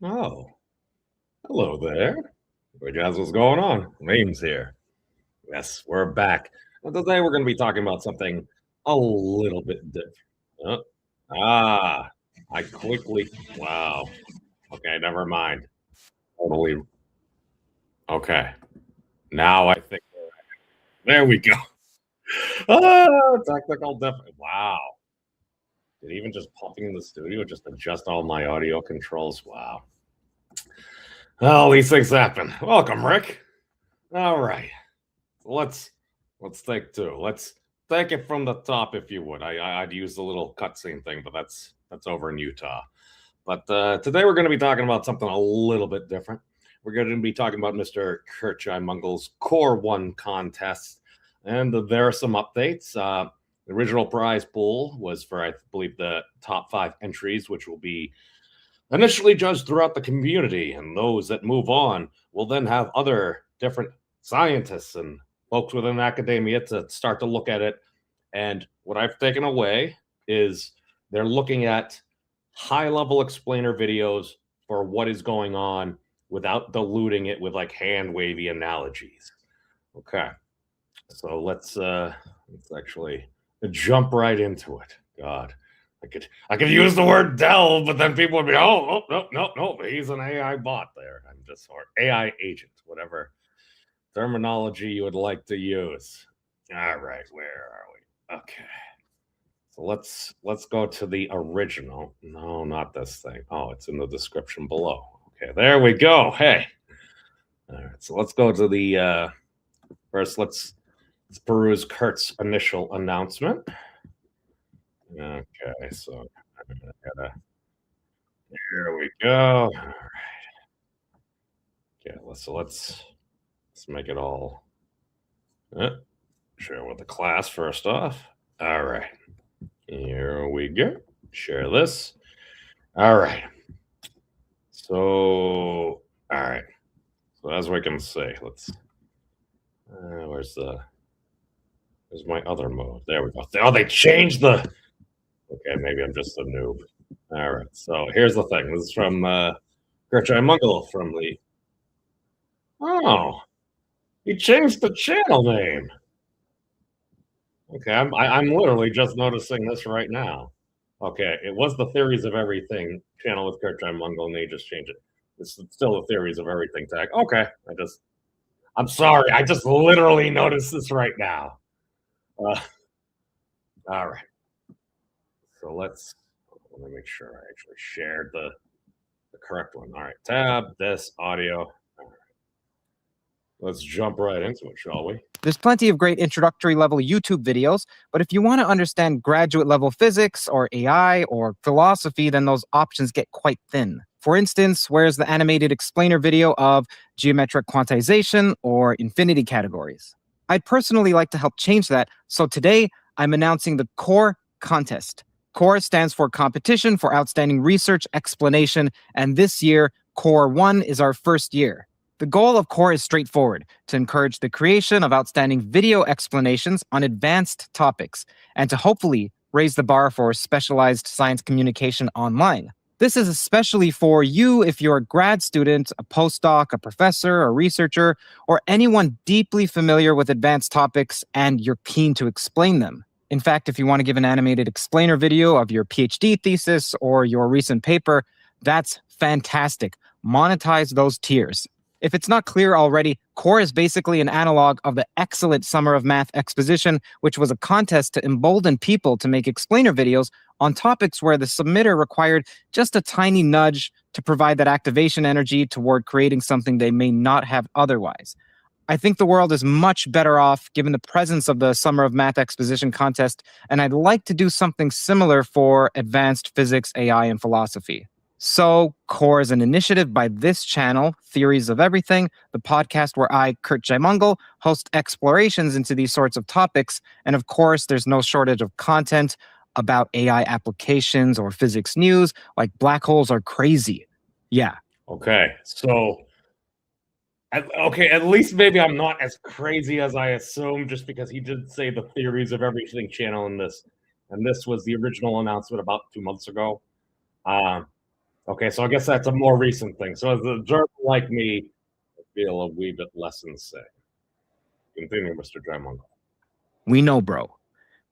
Oh, hello there. Hey, Jazz, what's going on? Name's here. Yes, we're back. And today we're going to be talking about something a little bit different. Uh, ah, I quickly. Wow. Okay, never mind. Totally. Okay. Now I think. There we go. Technical difference. Wow. Did even just popping in the studio just adjust all my audio controls? Wow. Well, these things happen. Welcome, Rick. All right. Let's take two. Let's take it from the top, if you would. I'd use the little cutscene thing, but that's over in Utah. But today we're going to be talking about something a little bit different. We're going to be talking about Mr. Curt Jaimungal's Core One contest, and there are some updates. The original prize pool was for, I believe, the top 5 entries, which will be initially judged throughout the community, and those that move on will then have other different scientists and folks within academia to start to look at it. And what I've taken away is they're looking at high level explainer videos for what is going on without diluting it with like hand wavy analogies. Okay. So let's actually jump right into it. God. I could use the word delve, but then people would be, no, he's an AI bot there. I'm just or AI agent, whatever terminology you would like to use. All right, where are we? Okay. So let's go to the original. No, not this thing. Oh, it's in the description below. Okay, there we go. Hey. All right, so let's go to the first let's peruse Curt's initial announcement. Okay, so here we go. All right. Okay, let's make it all share with the class first off. All right. Here we go. Share this. All right. So, all right. So as we can see, let's. Where's my other mode? There we go. Oh, they changed the. Okay, maybe I'm just a noob. All right. So here's the thing. This is from Curt Jaimungal from the. Oh, he changed the channel name. Okay, I'm literally just noticing this right now. Okay, it was the Theories of Everything channel with Curt Jaimungal, and they just changed it. It's still the Theories of Everything tag. Okay, I'm sorry, I just literally noticed this right now. All right, so let me make sure I actually shared the correct one. All right, tab, this, audio. All right. Let's jump right into it, shall we? There's plenty of great introductory level YouTube videos, but if you want to understand graduate level physics or AI or philosophy, then those options get quite thin. For instance, where's the animated explainer video of geometric quantization or infinity categories? I'd personally like to help change that, so today I'm announcing the Core contest. Core stands for Competition for Outstanding Research Explanation, and this year, Core 1 is our first year. The goal of Core is straightforward: to encourage the creation of outstanding video explanations on advanced topics, and to hopefully raise the bar for specialized science communication online. This is especially for you if you're a grad student, a postdoc, a professor, a researcher, or anyone deeply familiar with advanced topics and you're keen to explain them. In fact, if you want to give an animated explainer video of your PhD thesis or your recent paper, that's fantastic. Monetize those tiers. If it's not clear already, Core is basically an analog of the excellent Summer of Math Exposition, which was a contest to embolden people to make explainer videos on topics where the submitter required just a tiny nudge to provide that activation energy toward creating something they may not have otherwise. I think the world is much better off given the presence of the Summer of Math Exposition contest, and I'd like to do something similar for advanced physics, AI, and philosophy. So, Core is an initiative by this channel, Theories of Everything, the podcast where I, Curt Jaimungal, host explorations into these sorts of topics. And of course, there's no shortage of content about AI applications or physics news, like black holes are crazy. Yeah. Okay, so at least maybe I'm not as crazy as I assumed, just because he did say the Theories of Everything channel in this, and this was the original announcement about 2 months ago. Okay, so I guess that's a more recent thing. So as a German like me, I feel a wee bit less insane. Continue, Mr. Jaimungal. We know, bro.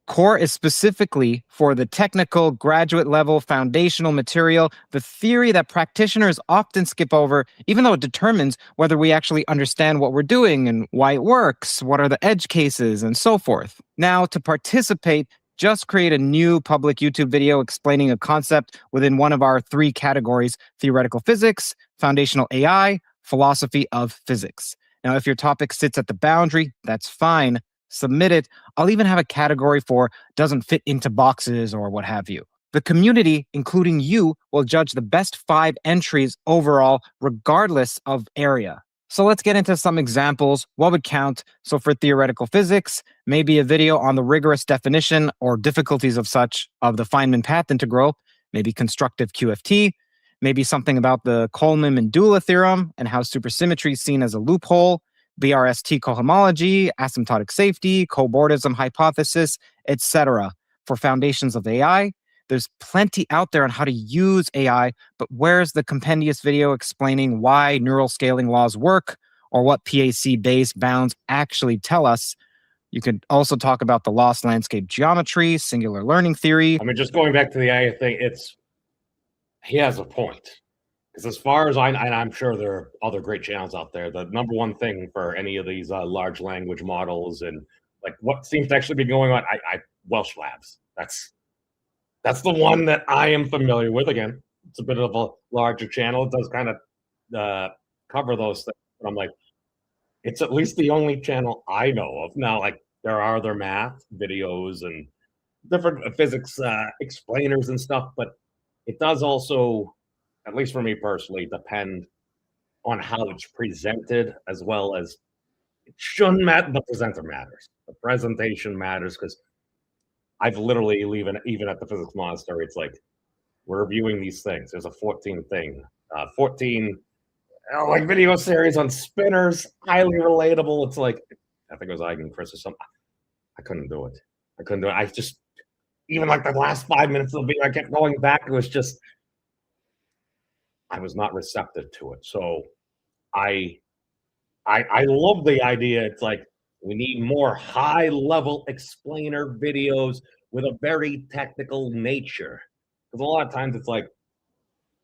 Core is specifically for the technical, graduate level, foundational material, the theory that practitioners often skip over, even though it determines whether we actually understand what we're doing and why it works, what are the edge cases, and so forth. Now, to participate, just create a new public YouTube video explaining a concept within one of our 3 categories: theoretical physics, foundational AI, philosophy of physics. Now, if your topic sits at the boundary, that's fine. Submit it. I'll even have a category for doesn't fit into boxes or what have you. The community, including you, will judge the best 5 entries overall, regardless of area. So let's get into some examples. What would count? So for theoretical physics, maybe a video on the rigorous definition or difficulties of such of the Feynman path integral, maybe constructive QFT, maybe something about the Coleman-Mendula theorem and how supersymmetry is seen as a loophole, BRST cohomology, asymptotic safety, cobordism hypothesis, etc. For foundations of AI, there's plenty out there on how to use AI, but where's the compendious video explaining why neural scaling laws work or what PAC base bounds actually tell us? You could also talk about the lost landscape geometry, singular learning theory. I mean, just going back to the AI thing, he has a point. Because as far as and I'm sure there are other great channels out there, the number one thing for any of these large language models and like what seems to actually be going on, Welsh Labs. That's the one that I am familiar with. Again, it's a bit of a larger channel. It does kind of cover those things. But I'm like, it's at least the only channel I know of. Now, like there are other math videos and different physics explainers and stuff, but it does also, at least for me personally, depend on how it's presented as well as it shouldn't matter. The presenter matters. The presentation matters because I've literally even at the physics monastery, it's like we're reviewing these things. There's a 14 like video series on spinners, highly relatable. It's like I think it was Eigen Chris or something. I couldn't do it. I just even like the last 5 minutes of the video, I kept going back. It was just I was not receptive to it. So I love the idea. It's like we need more high-level explainer videos with a very technical nature. Because a lot of times it's like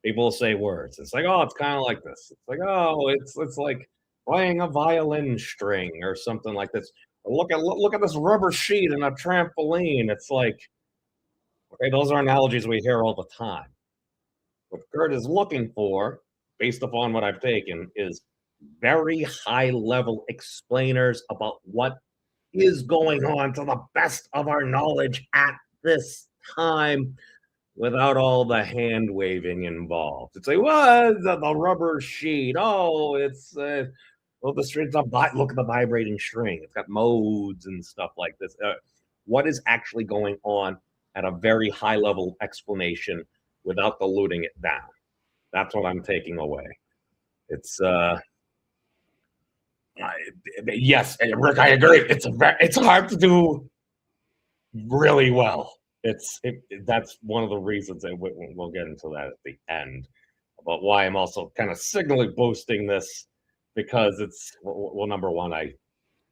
people will say words. It's like, oh, it's kind of like this. It's like, oh, it's like playing a violin string or something like this. Or look at this rubber sheet and a trampoline. It's like, okay, those are analogies we hear all the time. What Curt is looking for, based upon what I've taken, is very high-level explainers about what is going on to the best of our knowledge at this time without all the hand-waving involved. It's like, what? The rubber sheet. Oh, it's well, the string's look at the vibrating string. It's got modes and stuff like this. What is actually going on at a very high-level explanation without diluting it down? That's what I'm taking away. It's yes, Rick, I agree. It's hard to do really well. That's one of the reasons, and we'll get into that at the end about why I'm also kind of signally boosting this, because it's well, number one, I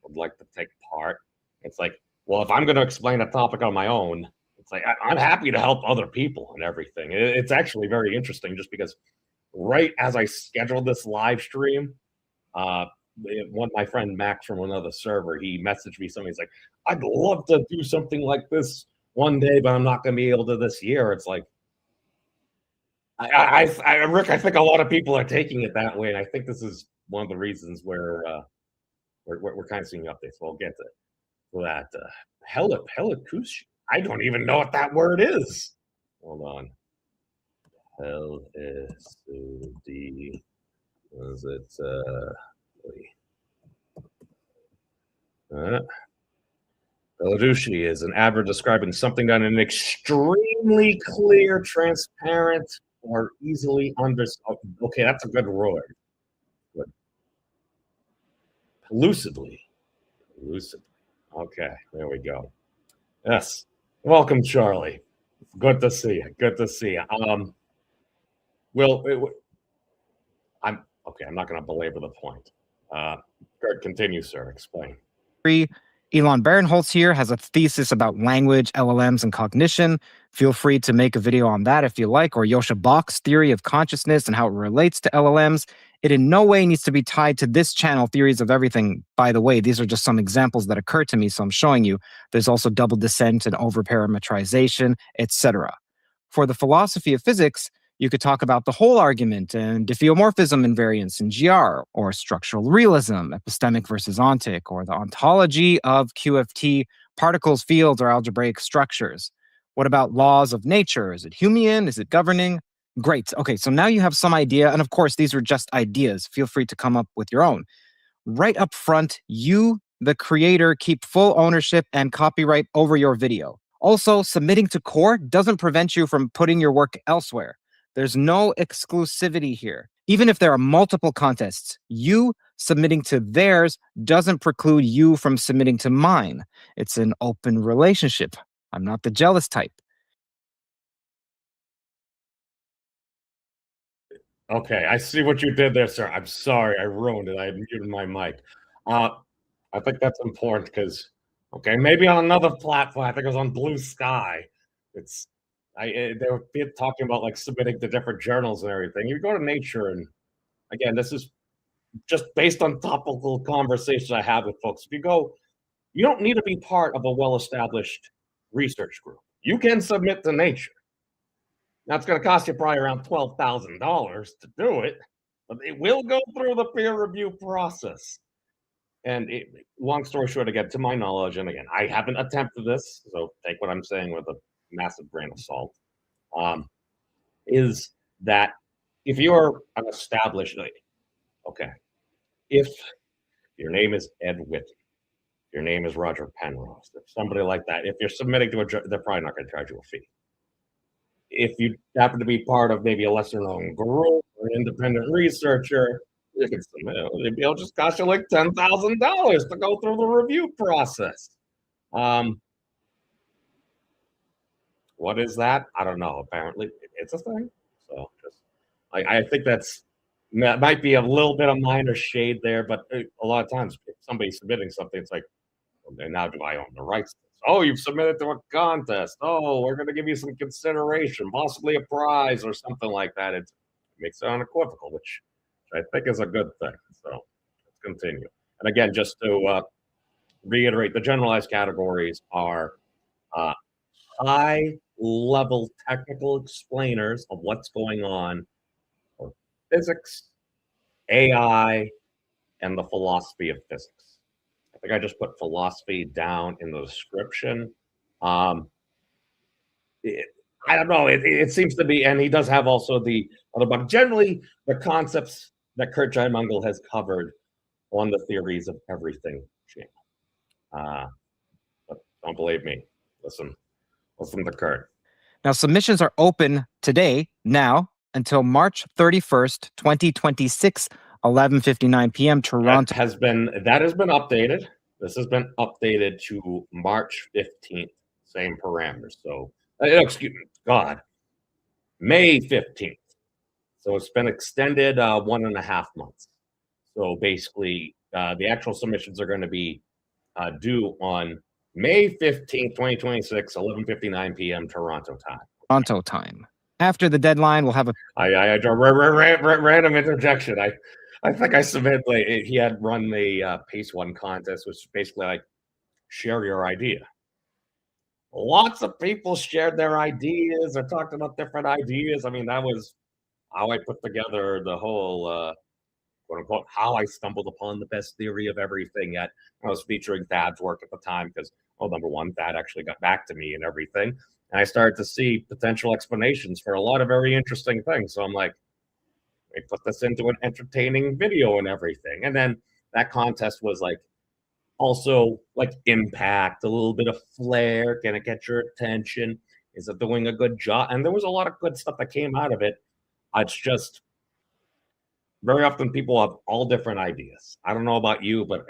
would like to take part. It's like, well, if I'm going to explain a topic on my own, it's like I'm happy to help other people and everything. It's actually very interesting, just because right as I scheduled this live stream, my friend Max from another server, he messaged me something. He's like, I'd love to do something like this one day, but I'm not going to be able to this year. It's like, Rick, I think a lot of people are taking it that way, and I think this is one of the reasons where we're kind of seeing updates. We'll get to that. Helicush. I don't even know what that word is. Hold on. L-S-U-D. Was it? Beladushi is an adverb describing something done in an extremely clear, transparent, or easily understood. Okay, that's a good word. Good. Lucidly. Okay, there we go. Yes. Welcome, Charlie. Good to see you. Well, I'm okay. I'm not going to belabor the point. Kurt, continue, sir. Explain. Elon Barinholtz here has a thesis about language, LLMs, and cognition. Feel free to make a video on that if you like, or Yosha Bach's theory of consciousness and how it relates to LLMs. It in no way needs to be tied to this channel, Theories of Everything. By the way, these are just some examples that occur to me, so I'm showing you. There's also double descent and overparametrization, etc. For the philosophy of physics, you could talk about the whole argument and diffeomorphism invariance in GR, or structural realism, epistemic versus ontic, or the ontology of QFT, particles, fields, or algebraic structures. What about laws of nature? Is it Humean? Is it governing? Great. Okay, so now you have some idea, and of course, these are just ideas. Feel free to come up with your own. Right up front, you, the creator, keep full ownership and copyright over your video. Also, submitting to core doesn't prevent you from putting your work elsewhere. There's no exclusivity here. Even if there are multiple contests, you submitting to theirs doesn't preclude you from submitting to mine. It's an open relationship. I'm not the jealous type. Okay, I see what you did there, sir. I'm sorry, I ruined it. I muted my mic. I think that's important because, okay, maybe on another platform, I think it was on Blue Sky. They were talking about like submitting to different journals and everything. You go to Nature, and again, this is just based on topical conversations I have with folks. If you go, you don't need to be part of a well-established research group. You can submit to Nature. Now it's going to cost you probably around $12,000 to do it, but it will go through the peer review process. And long story short, again, to my knowledge, and again, I haven't attempted this, so take what I'm saying with a massive grain of salt, is that if you're an established, okay, if your name is Ed Whitten, your name is Roger Penrose, if somebody like that, if you're submitting to they're probably not going to charge you a fee. If you happen to be part of maybe a lesser known group or an independent researcher, you can submit. It'll just cost you like $10,000 to go through the review process. What is that? I don't know. Apparently, it's a thing. So I think that might be a little bit of minor shade there, but a lot of times if somebody's submitting something, it's like, okay, now do I own the rights? Oh, you've submitted to a contest. Oh, we're going to give you some consideration, possibly a prize or something like that. It makes it unequivocal, which I think is a good thing. So let's continue. And again, just to reiterate, the generalized categories are high-level technical explainers of what's going on for physics, AI, and the philosophy of physics. I think I just put philosophy down in the description. I don't know. It seems to be, and he does have also the other book. Generally, the concepts that Curt Jaimungal has covered on the Theories of Everything channel. But don't believe me. Listen to Curt. Now, submissions are open today, now, until March 31st, 2026, 11:59 p.m. Toronto. That has been updated. This has been updated to March 15th. Same parameters. So, excuse me, God, May 15th. So it's been extended 1.5 months. So basically, the actual submissions are going to be due on May 15th, 2026, 11:59 p.m. Toronto time. Toronto time. After the deadline, we'll have a random interjection. I think I submitted, like, he had run the Pace One contest, which is basically like share your idea. Lots of people shared their ideas or talked about different ideas. I mean, that was how I put together the whole quote unquote how I stumbled upon the best theory of everything. Yet I was featuring Thad's work at the time because, well, number one, Thad actually got back to me and everything. And I started to see potential explanations for a lot of very interesting things. So I'm like, we put this into an entertaining video and everything. And then that contest was like also like impact, a little bit of flair. Can it get your attention? Is it doing a good job? And there was a lot of good stuff that came out of it. It's just very often people have all different ideas. I don't know about you, but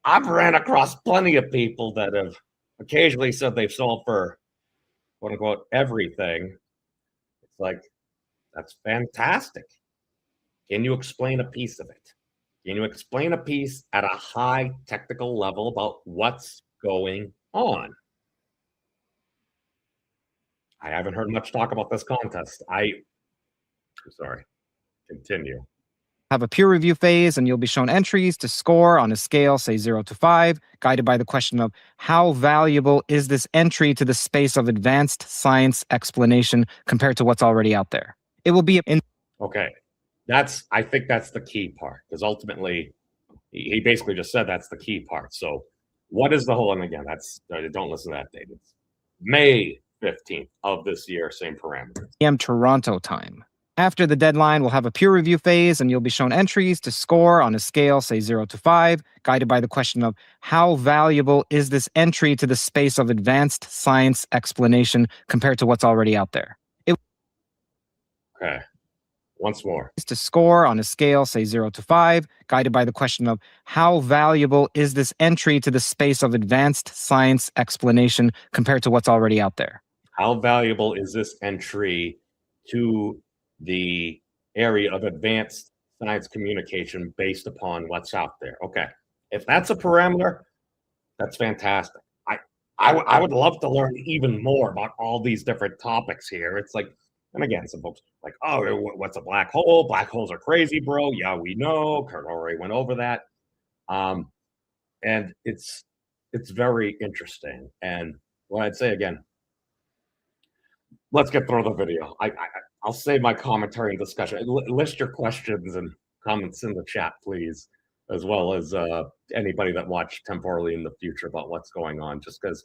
I've ran across plenty of people that have occasionally said they've solved for quote unquote everything. It's like, That's fantastic. Can you explain a piece of it? Can you explain a piece at a high technical level about what's going on? I haven't heard much talk about this contest. Sorry, continue. Have a peer review phase, and you'll be shown entries to score on a scale, say 0 to 5, guided by the question of how valuable is this entry to the space of advanced science explanation compared to what's already out there. It will be in. Okay, I think that's the key part, because ultimately he basically just said that's the key part. So what is the whole, and again, don't listen to that date. It's May 15th of this year, same parameters. PM Toronto time. After the deadline, we'll have a peer review phase, and you'll be shown entries to score on a scale, say 0 to 5, guided by the question of how valuable is this entry to the space of advanced science explanation compared to what's already out there. Okay. Once more. To score on a scale, say 0 to 5, guided by the question of how valuable is this entry to the space of advanced science explanation compared to what's already out there. How valuable is this entry to the area of advanced science communication based upon what's out there? Okay. If that's a parameter, that's fantastic. I would love to learn even more about all these different topics here. It's like, and again, some folks like, oh, what's a black hole? Black holes are crazy, bro. Yeah, we know. Curt already went over that. And it's very interesting. And what I'd say again, let's get through the video. I'll save my commentary and discussion. List your questions and comments in the chat, please, as well as anybody that watched temporally in the future about what's going on. Just because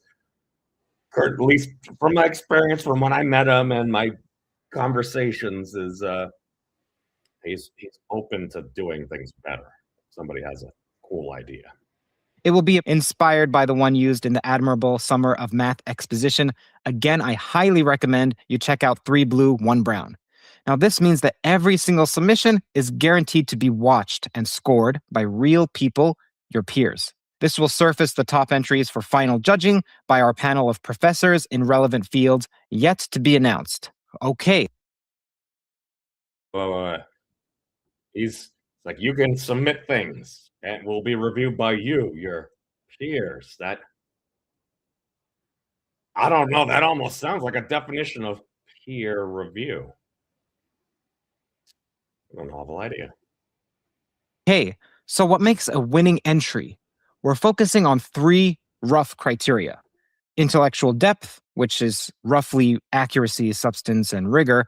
Curt, at least from my experience, from when I met him and my conversations, is he's open to doing things better. Somebody has a cool idea. It will be inspired by the one used in the admirable Summer of Math Exposition. Again, I highly recommend you check out 3 Blue, 1 Brown. Now, this means that every single submission is guaranteed to be watched and scored by real people, your peers. This will surface the top entries for final judging by our panel of professors in relevant fields yet to be announced. Okay. He's like, you can submit things and will be reviewed by you, your peers. That, I don't know, that almost sounds like a definition of peer review. A novel idea. Hey, so what makes a winning entry? We're focusing on 3 rough criteria. Intellectual depth, which is roughly accuracy, substance, and rigor.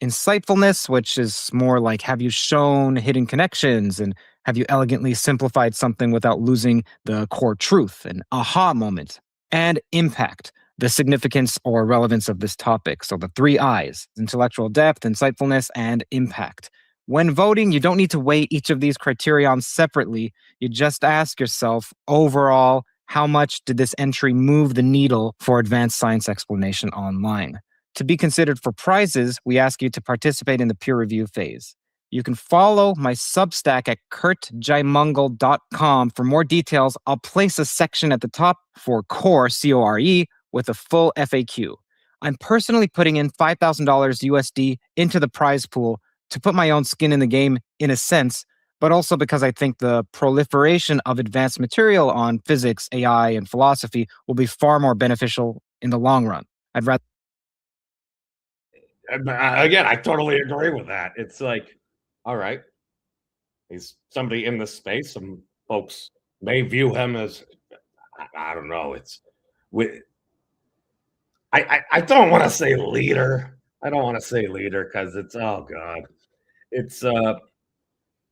Insightfulness, which is more like, have you shown hidden connections, and have you elegantly simplified something without losing the core truth, an aha moment. And impact, the significance or relevance of this topic. So the 3 I's, intellectual depth, insightfulness, and impact. When voting, you don't need to weigh each of these criterion separately. You just ask yourself, overall, how much did this entry move the needle for advanced science explanation online? To be considered for prizes, we ask you to participate in the peer review phase. You can follow my Substack at curtjaimungal.com for more details. I'll place a section at the top for core, C-O-R-E, with a full FAQ. I'm personally putting in $5,000 USD into the prize pool to put my own skin in the game, in a sense, but also because I think the proliferation of advanced material on physics, AI, and philosophy will be far more beneficial in the long run. I'd rather... Again, I totally agree with that. It's like, all right, he's somebody in this space. Some folks may view him as, I don't know, I don't want to say leader. I don't want to say leader because it's, oh God. It's,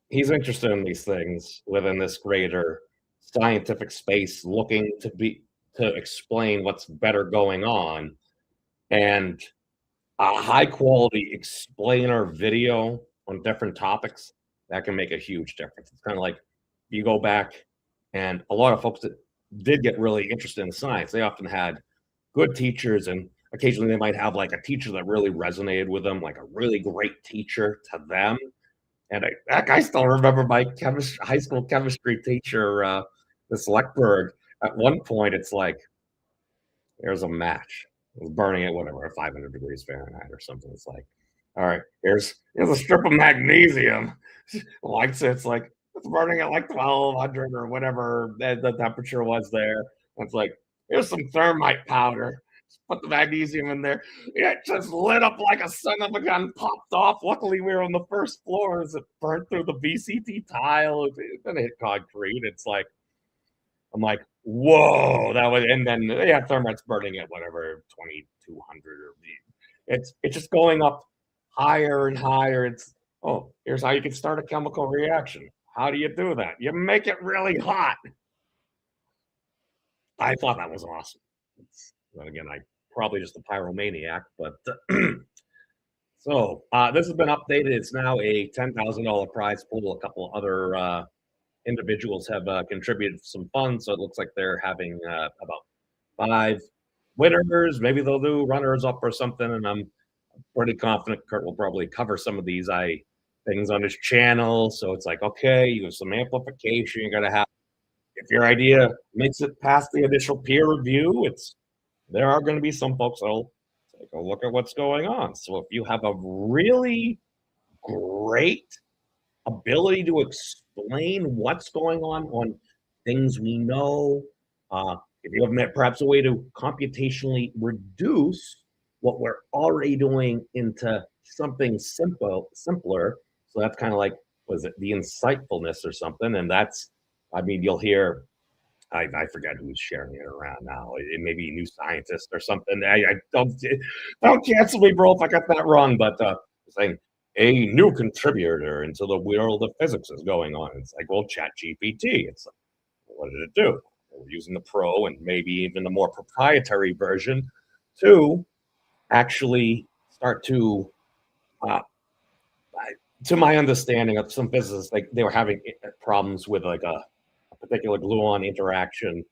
he's interested in these things within this greater scientific space, looking to explain what's better going on. And a high quality explainer video on different topics, that can make a huge difference. It's kind of like you go back, and a lot of folks that did get really interested in science, they often had good teachers, and occasionally they might have like a teacher that really resonated with them, like a really great teacher to them. And I still remember my high school chemistry teacher, Miss Leckberg. At one point, it's like, there's a match. It was burning at whatever, 500 degrees Fahrenheit or something. It's like, All right, here's a strip of magnesium. Lights it's like it's burning at like 1200 or whatever the temperature was there. It's like here's some thermite powder. Just put the magnesium in there. It just lit up like a son of a gun, popped off. Luckily, we were on the first floor as it burned through the VCT tile. It didn't hit concrete. It's like I'm like, whoa, that was, and then yeah, thermite's burning at whatever 2200 or it's just going up higher and higher. It's here's how you can start a chemical reaction. How do you do that? You make it really hot. I thought that was awesome. But again, I probably just a pyromaniac, but so this has been updated. It's now a $10,000 prize pool. A couple other individuals have contributed some funds, so it looks like they're having about 5 winners. Maybe they'll do runners up or something, and I'm pretty confident Curt will probably cover some of these things on his channel. So it's like, okay, you have some amplification. You got to have, if your idea makes it past the initial peer review, there are going to be some folks that'll take a look at what's going on. So if you have a really great ability to explain what's going on things we know, if you have perhaps a way to computationally reduce what we're already doing into something simpler. So that's kind of like, was it the insightfulness or something? And that's, I mean, you'll hear, I forget who's sharing it around now. It may be New Scientist or something. I don't cancel me, bro, if I got that wrong. But saying a new contributor into the world of physics is going on. It's like, well, ChatGPT. It's like, what did it do? We're using the Pro and maybe even the more proprietary version to actually start to my understanding of some physicists, like they were having problems with like a particular gluon interaction,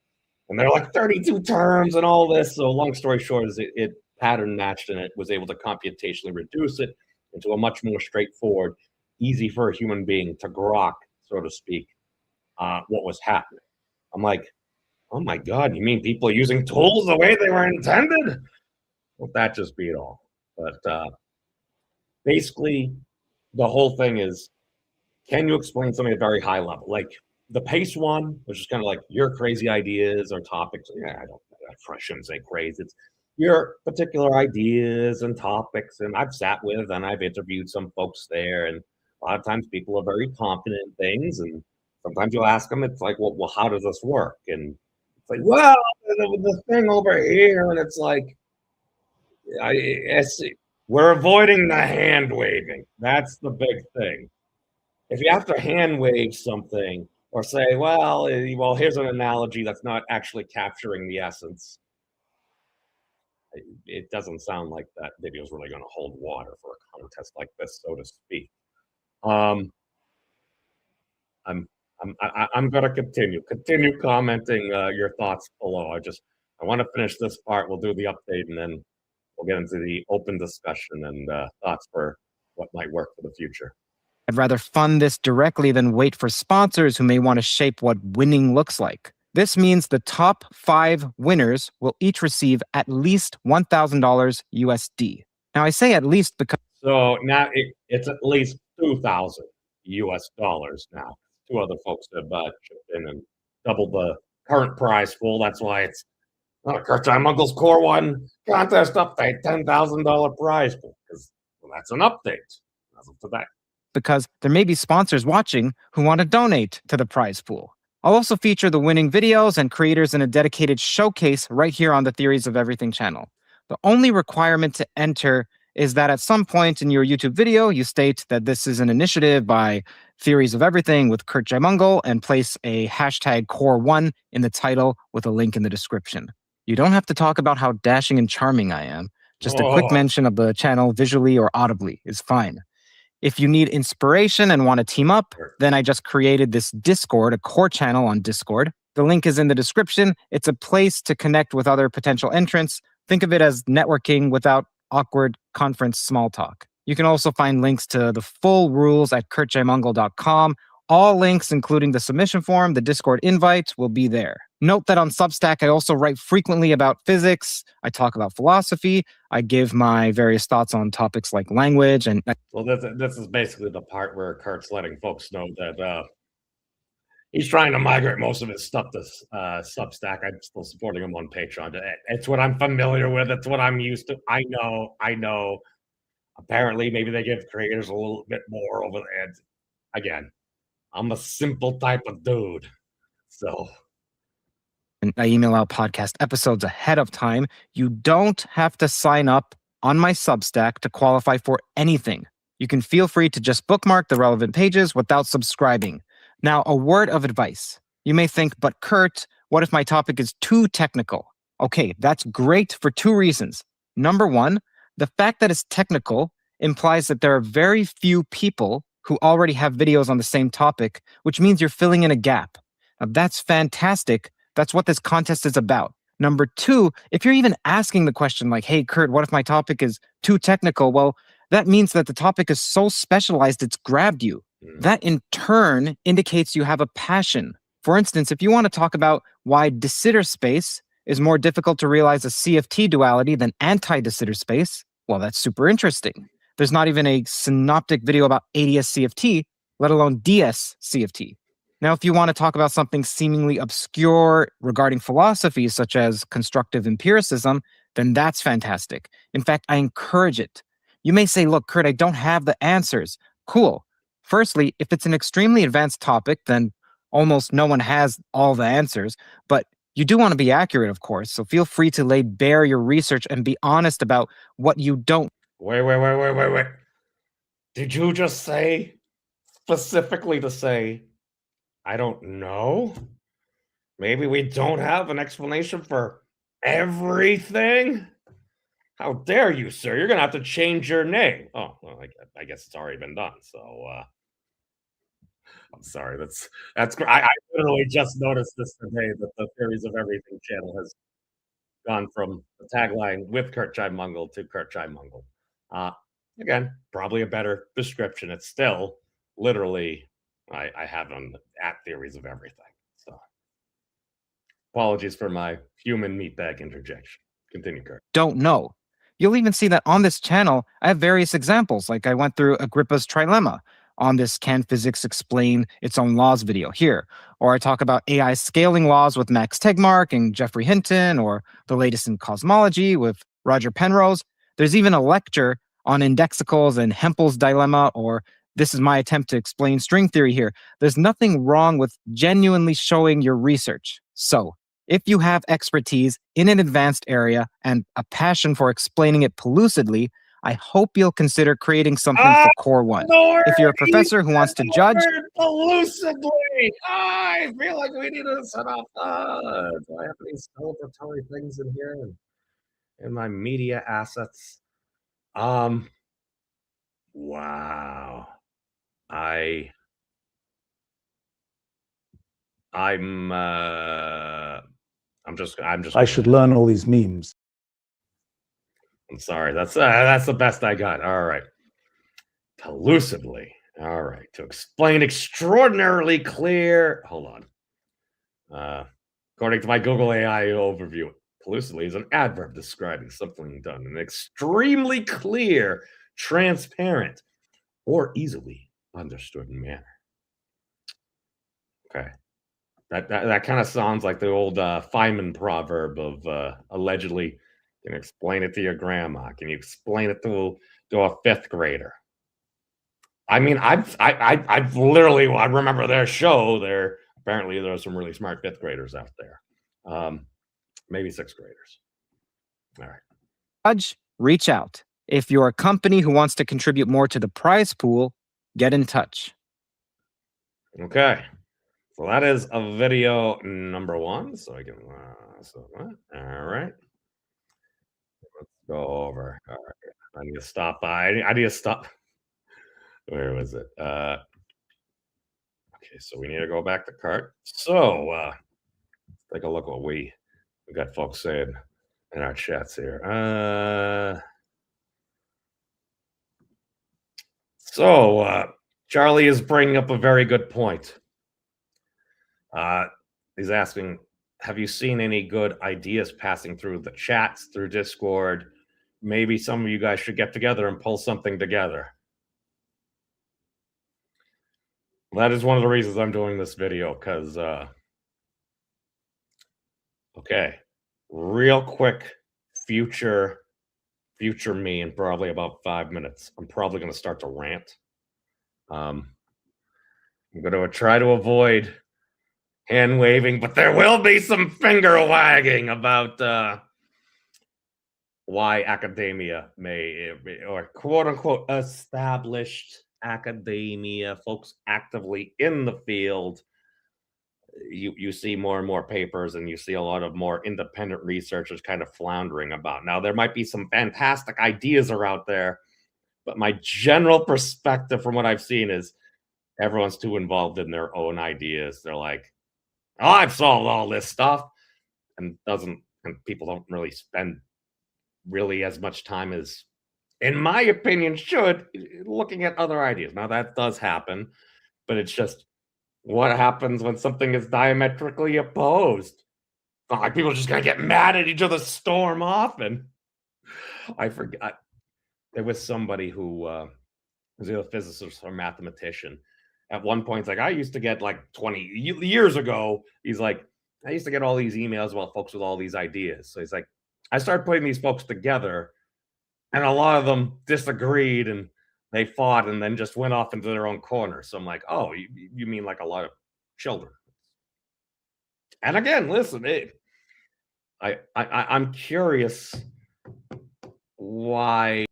and they're like 32 terms and all this. So long story short is it pattern matched, and it was able to computationally reduce it into a much more straightforward, easy for a human being to grok, so to speak, what was happening. I'm like, oh my God, you mean people are using tools the way they were intended? Well, that just beat all. But basically, the whole thing is, can you explain something at a very high level? Like the PACE one, which is kind of like your crazy ideas or topics. Yeah, I shouldn't say crazy. It's your particular ideas and topics. And I've sat with and I've interviewed some folks there. And a lot of times people are very confident in things. And sometimes you'll ask them, it's like, well, how does this work? And it's like, well, the thing over here. And it's like, I see. We're avoiding the hand waving. That's the big thing. If you have to hand wave something or say, well, here's an analogy that's not actually capturing the essence, it doesn't sound like that video is really going to hold water for a contest like this, so to speak. I'm going to continue commenting your thoughts below. I want to finish this part. We'll do the update, and then we'll get into the open discussion and thoughts for what might work for the future. I'd rather fund this directly than wait for sponsors who may want to shape what winning looks like. This means the top 5 winners will each receive at least $1,000 USD. Now, I say at least because... So now it's at least $2,000 US now. 2 other folks have chipped in and doubled the current prize pool. That's why it's Curt Jaimungal's Core 1 contest update, $10,000 prize pool. Because that's an update. As of today. Because there may be sponsors watching who want to donate to the prize pool. I'll also feature the winning videos and creators in a dedicated showcase right here on the Theories of Everything channel. The only requirement to enter is that at some point in your YouTube video, you state that this is an initiative by Theories of Everything with Curt Jaimungal and place a hashtag Core1 in the title with a link in the description. You don't have to talk about how dashing and charming I am. Just a quick mention of the channel visually or audibly is fine. If you need inspiration and want to team up, then I just created this Discord, a core channel on Discord. The link is in the description. It's a place to connect with other potential entrants. Think of it as networking without awkward conference small talk. You can also find links to the full rules at curtjaimungal.com. All links, including the submission form, the Discord invite, will be there. Note that on Substack, I also write frequently about physics. I talk about philosophy. I give my various thoughts on topics like language and. Well, this is basically the part where Kurt's letting folks know that he's trying to migrate most of his stuff to Substack. I'm still supporting him on Patreon. It's what I'm familiar with. It's what I'm used to. I know. Apparently, maybe they give creators a little bit more over there. Again, I'm a simple type of dude. So. And I email out podcast episodes ahead of time. You don't have to sign up on my Substack to qualify for anything. You can feel free to just bookmark the relevant pages without subscribing. Now, a word of advice. You may think, but Curt, what if my topic is too technical? Okay, that's great for two reasons. Number one, the fact that it's technical implies that there are very few people who already have videos on the same topic, which means you're filling in a gap. Now, that's fantastic. That's what this contest is about. Number two, if you're even asking the question like, hey, Curt, what if my topic is too technical? Well, that means that the topic is so specialized it's grabbed you. That in turn indicates you have a passion. For instance, if you want to talk about why de Sitter space is more difficult to realize a CFT duality than anti-de Sitter space, well, that's super interesting. There's not even a synoptic video about ADS CFT, let alone DS CFT. Now, if you want to talk about something seemingly obscure regarding philosophy, such as constructive empiricism, then that's fantastic. In fact, I encourage it. You may say, look, Curt, I don't have the answers. Cool. Firstly, if it's an extremely advanced topic, then almost no one has all the answers. But you do want to be accurate, of course. So feel free to lay bare your research and be honest about what you don't. Wait. Did you just say specifically to say, I don't know? Maybe we don't have an explanation for everything? How dare you, sir? You're going to have to change your name. Oh, well, I guess it's already been done. So, I'm sorry. That's great. I literally just noticed this today that the Theories of Everything channel has gone from the tagline with Curt Jaimungal to Curt Jaimungal. Again, probably a better description. It's still literally, I have them at Theories of Everything. So, apologies for my human meatbag interjection. Continue, Curt. Don't know. You'll even see that on this channel, I have various examples, like I went through Agrippa's trilemma on this Can Physics Explain Its Own Laws video here, or I talk about AI scaling laws with Max Tegmark and Geoffrey Hinton, or the latest in cosmology with Roger Penrose. There's even a lecture on indexicals and Hempel's dilemma, or this is my attempt to explain string theory here. There's nothing wrong with genuinely showing your research. So, if you have expertise in an advanced area and a passion for explaining it pellucidly, I hope you'll consider creating something for Core 1. If you're a professor who wants to judge... Pellucidly! I feel like we need to set up... do I have any celebratory things in here? In my media assets? Wow. I should learn all these memes. I'm sorry. That's the best I got. All right. Pellucidly. All right. To explain extraordinarily clear. Hold on. According to my Google AI overview, pellucidly is an adverb describing something done in an extremely clear, transparent, or easily understood manner. Okay. That kind of sounds like the old Feynman proverb of allegedly, can you explain it to your grandma? Can you explain it to a fifth grader? I mean, I've literally, I remember their show. Apparently there are some really smart fifth graders out there, maybe sixth graders. All right. Judge, reach out. If you're a company who wants to contribute more to the prize pool, get in touch. Okay. So that is a video number 1. So I can, all right. Let's go over. All right. I need to stop by. I need to stop. Where was it? Okay, so we need to go back to Curt. So let's take a look at what we got folks saying in our chats here. So Charlie is bringing up a very good point. He's asking, have you seen any good ideas passing through the chats, through Discord? Maybe some of you guys should get together and pull something together. That is one of the reasons I'm doing this video, because, okay, real quick, future me in probably about 5 minutes. I'm probably going to start to rant. I'm going to try to avoid hand waving, but there will be some finger wagging about why academia may, or quote unquote, established academia, folks actively in the field. You see more and more papers, and you see a lot of more independent researchers kind of floundering about. Now, there might be some fantastic ideas are out there, but my general perspective from what I've seen is everyone's too involved in their own ideas. They're like, oh, I've solved all this stuff, and people don't really spend really as much time as, in my opinion, should looking at other ideas. Now, that does happen, but it's just, what happens when something is diametrically opposed? Like, people are just gonna get mad at each other, storm off. And I forgot, there was somebody who was either a physicist or mathematician. At one point, it's like, I used to get, like 20 years ago, he's like, I used to get all these emails about folks with all these ideas. So he's like, I started putting these folks together, and a lot of them disagreed, and they fought and then just went off into their own corner. So I'm like, oh, you mean like a lot of children? And again, listen, I'm curious why.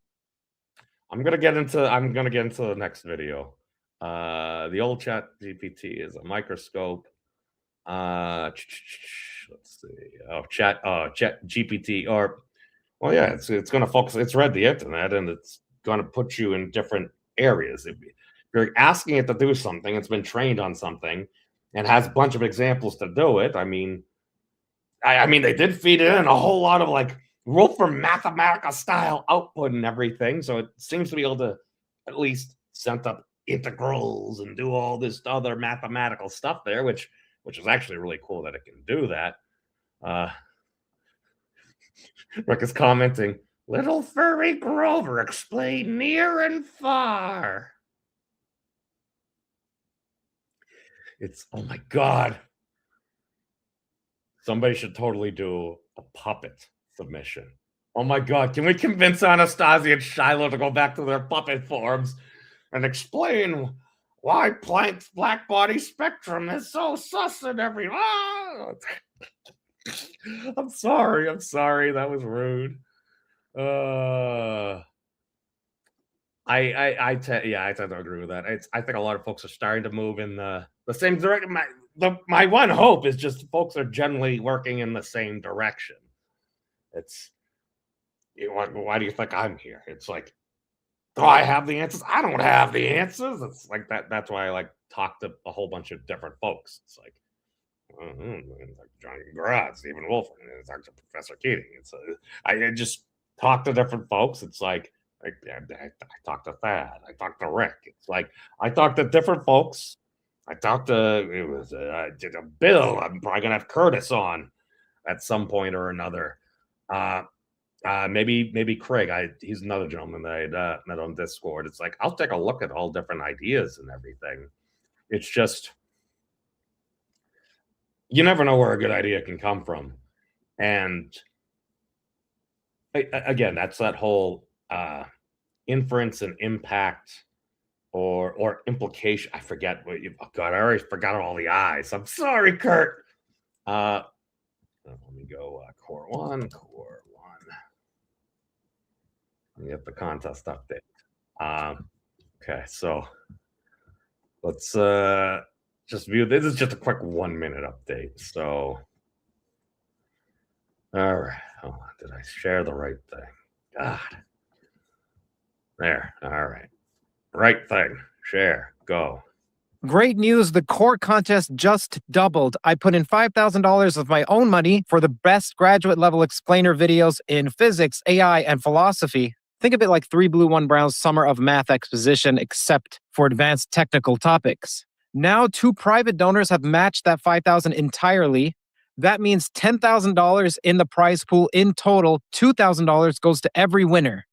I'm gonna get into the next video. The old Chat GPT is a microscope. Let's see. Oh, Chat GPT, or, well, yeah, it's gonna focus. It's read the internet, and it's going to put you in different areas. If you're asking it to do something, it's been trained on something and has a bunch of examples to do it. I mean, they did feed it in a whole lot of like Wolfram Mathematica style output and everything. So it seems to be able to at least set up integrals and do all this other mathematical stuff there, which is actually really cool that it can do that. Rick is commenting, little furry Grover, explain near and far. It's, oh my God. Somebody should totally do a puppet submission. Oh my God, can we convince Anastasia and Shiloh to go back to their puppet forms and explain why Planck's black body spectrum is so sus and every... Ah! I'm sorry, that was rude. I tend to agree with that. I think a lot of folks are starting to move in the same direction. My one hope is just folks are generally working in the same direction. It's, why do you think I'm here? It's like, do I have the answers? I don't have the answers. It's like that. That's why I like talk to a whole bunch of different folks. It's like, like Johnny Grant, Stephen Wolfram, and talk to Professor Keating. It's I just talk to different folks. It's like I talked to Thad. I talked to Rick. It's like I talked to different folks. I talked to Bill. I'm probably gonna have Curtis on at some point or another. Maybe Craig. He's another gentleman that I met on Discord. It's like I'll take a look at all different ideas and everything. It's just, you never know where a good idea can come from. And again, that's that whole inference and impact or implication. I forget what you, oh God, I already forgot all the I's. I'm sorry, Curt. Let me go core one. Let me get the contest update. Okay, so let's just view, this is just a quick 1 minute update. So, all right. Oh, did I share the right thing? God. There. All right. Right thing. Share. Go. Great news. The core contest just doubled. I put in $5,000 of my own money for the best graduate level explainer videos in physics, AI, and philosophy. Think of it like 3 Blue 1 Brown's Summer of Math Exposition, except for advanced technical topics. Now, 2 private donors have matched that $5,000 entirely. That means $10,000 in the prize pool in total. $2,000 goes to every winner.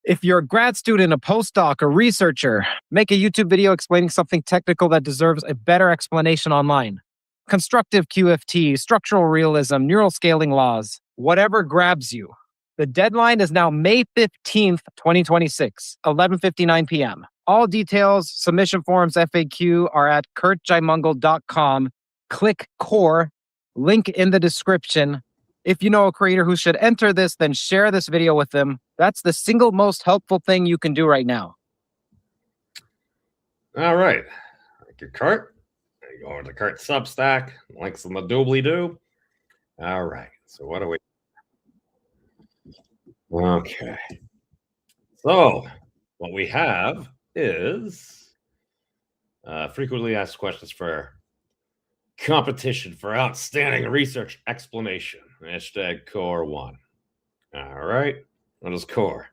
If you're a grad student, a postdoc, a researcher, make a YouTube video explaining something technical that deserves a better explanation online. Constructive QFT, structural realism, neural scaling laws, whatever grabs you. The deadline is now May 15th, 2026, 11:59 p.m. All details, submission forms, FAQ are at curtjaimungal.com. Click core, link in the description. If you know a creator who should enter this, then share this video with them. That's the single most helpful thing you can do right now. All right. Thank you, Curt. There you go over to Curt Substack. Links in the doobly-doo. All right. So what do we... Okay. So what we have is frequently asked questions for competition for outstanding research explanation. Hashtag #core1. All right. What is core?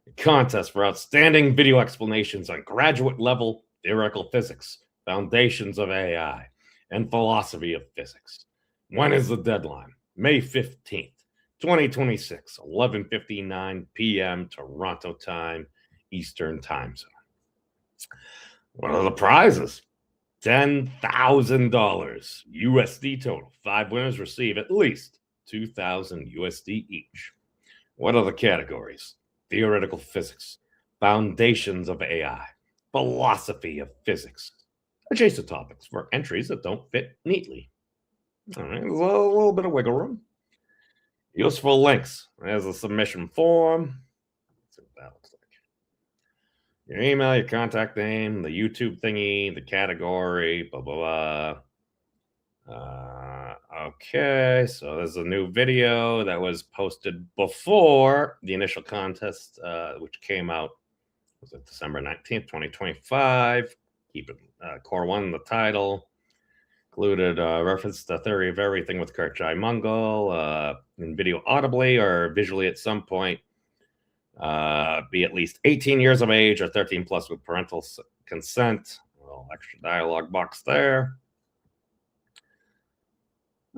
A contest for outstanding video explanations on graduate level theoretical physics, foundations of AI, and philosophy of physics. When is the deadline? May 15th, 2026, 11:59 p.m. Toronto time, Eastern time zone. What are the prizes? $10,000 USD total. 5 winners receive at least $2,000 USD each. What are the categories? Theoretical physics, foundations of AI, philosophy of physics. Adjacent topics for entries that don't fit neatly. All right, there's a little bit of wiggle room. Useful links. There's a submission form. Let's see what that looks like. Your email, your contact name, the YouTube thingy, the category, blah, blah, blah. Okay, so there's a new video that was posted before the initial contest, which came out, was it December 19th, 2025. Keep it #1 in the title. Included reference to Theory of Everything with Curt Jaimungal in video audibly or visually at some point. Be at least 18 years of age or 13 plus with parental consent. A little extra dialogue box there.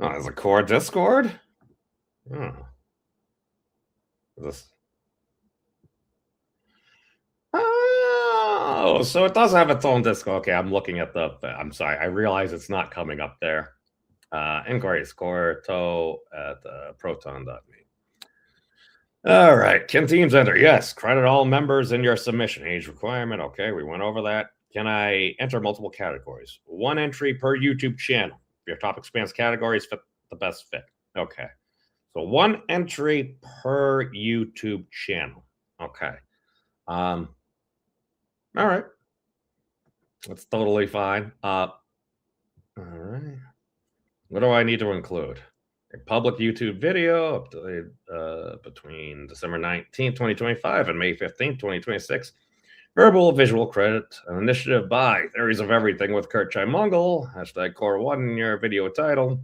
Oh, there's a core Discord. Oh. This. Oh, so it does have its own Discord. Okay, I'm looking at the. I'm sorry, I realize it's not coming up there. Inquiries core at proton.me. All right, can teams enter? Yes, credit all members in your submission. Age requirement. Okay, we went over that. Can I enter multiple categories? 1 entry per YouTube channel. If your topic spans categories, fit the best fit. Okay, so 1 entry per YouTube channel. Okay. All right. That's totally fine. All right. What do I need to include? A public YouTube video between December 19th, 2025 and May 15th, 2026. Verbal, visual credit, an initiative by Theories of Everything with Curt Jaimungal. Hashtag #core1 in your video title.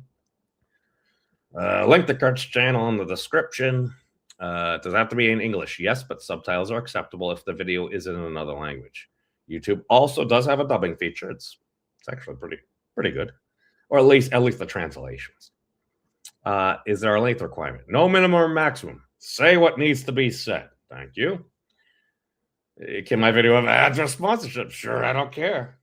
Link to Curt's channel in the description. Does it have to be in English? Yes, but subtitles are acceptable if the video is in another language. YouTube also does have a dubbing feature. It's actually pretty good, or at least the translations. Is there a length requirement? No minimum or maximum. Say what needs to be said. Thank you. Can my video have ads or sponsorship? Sure, I don't care.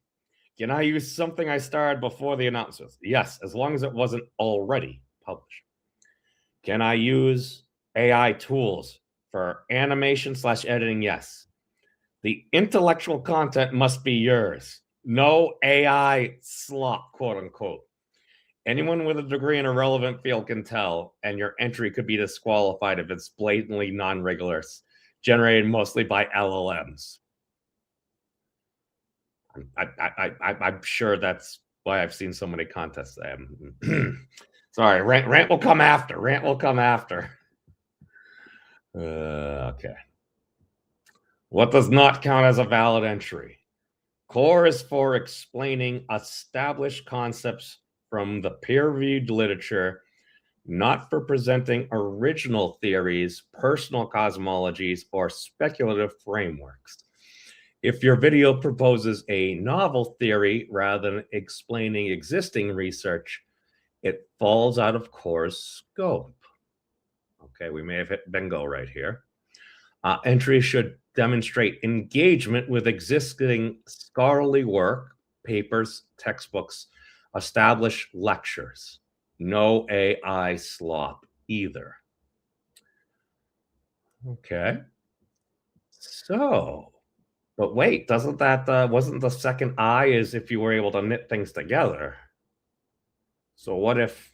Can I use something I starred before the announcements? Yes, as long as it wasn't already published. Can I use AI tools for animation/editing? Yes. The intellectual content must be yours. No AI slop, quote unquote. Anyone with a degree in a relevant field can tell, and your entry could be disqualified if it's blatantly non-regular, generated mostly by LLMs. I'm sure that's why I've seen so many contests. Sorry, rant will come after. Rant will come after. Okay. What does not count as a valid entry? Core is for explaining established concepts from the peer-reviewed literature, not for presenting original theories, personal cosmologies, or speculative frameworks. If your video proposes a novel theory rather than explaining existing research, it falls out of course scope. Okay, we may have hit bingo right here. Entries should demonstrate engagement with existing scholarly work, papers, textbooks, established lectures. No AI slop either. Okay. So, but wait, doesn't that, wasn't the second I is if you were able to knit things together? So what if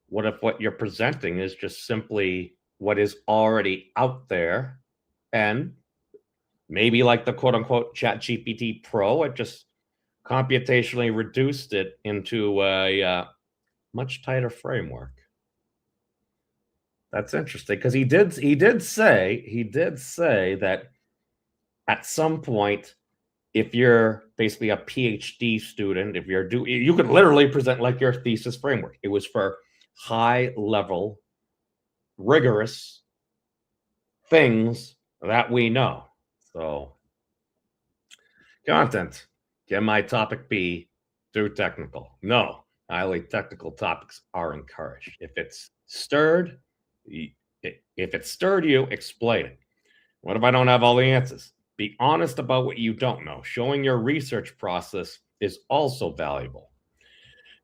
what you're presenting is just simply what is already out there, and maybe like the quote unquote ChatGPT Pro, it just computationally reduced it into a much tighter framework. That's interesting because he did say that at some point, if you're basically a PhD student, if you're you could literally present like your thesis framework. It was for high level, rigorous things that we know. So content, can my topic be too technical? No, highly technical topics are encouraged. If it's stirred you, explain it. What if I don't have all the answers? Be honest about what you don't know. Showing your research process is also valuable.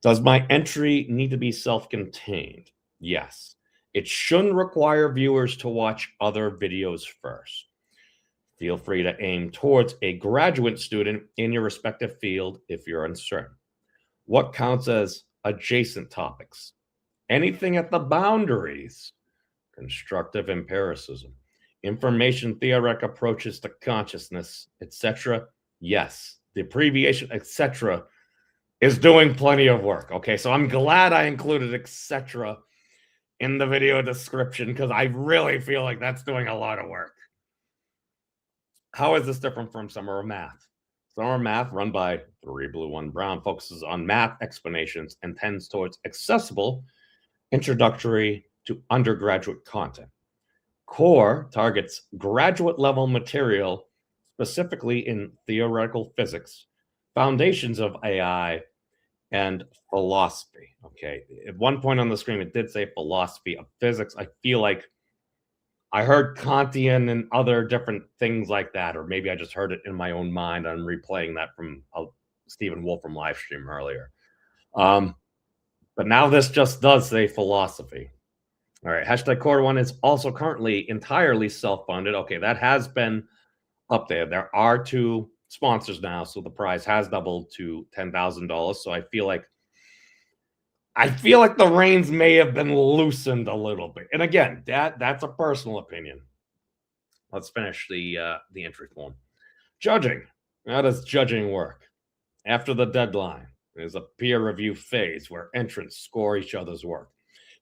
Does my entry need to be self-contained? Yes. It shouldn't require viewers to watch other videos first. Feel free to aim towards a graduate student in your respective field if you're uncertain. What counts as adjacent topics? Anything at the boundaries. Constructive empiricism. Information theoretic approaches to consciousness, etc. Yes, the abbreviation etc. is doing plenty of work. Okay, so I'm glad I included etc. in the video description because I really feel like that's doing a lot of work. How is this different from Summer of Math? Summer of Math, run by 3 Blue 1 Brown, focuses on math explanations and tends towards accessible, introductory to undergraduate content. Core targets graduate level material, specifically in theoretical physics, foundations of AI, and philosophy. Okay, at one point on the screen, it did say philosophy of physics. I feel like I heard Kantian and other different things like that, or maybe I just heard it in my own mind. I'm replaying that from Stephen Wolfram live stream earlier. But now this just does say philosophy. All right, hashtag Core 1 is also currently entirely self-funded. Okay, that has been up there. There are 2 sponsors now, so the prize has doubled to $10,000. So I feel like the reins may have been loosened a little bit. And again, that's a personal opinion. Let's finish the entry form. Judging. How does judging work? After the deadline, there's a peer review phase where entrants score each other's work.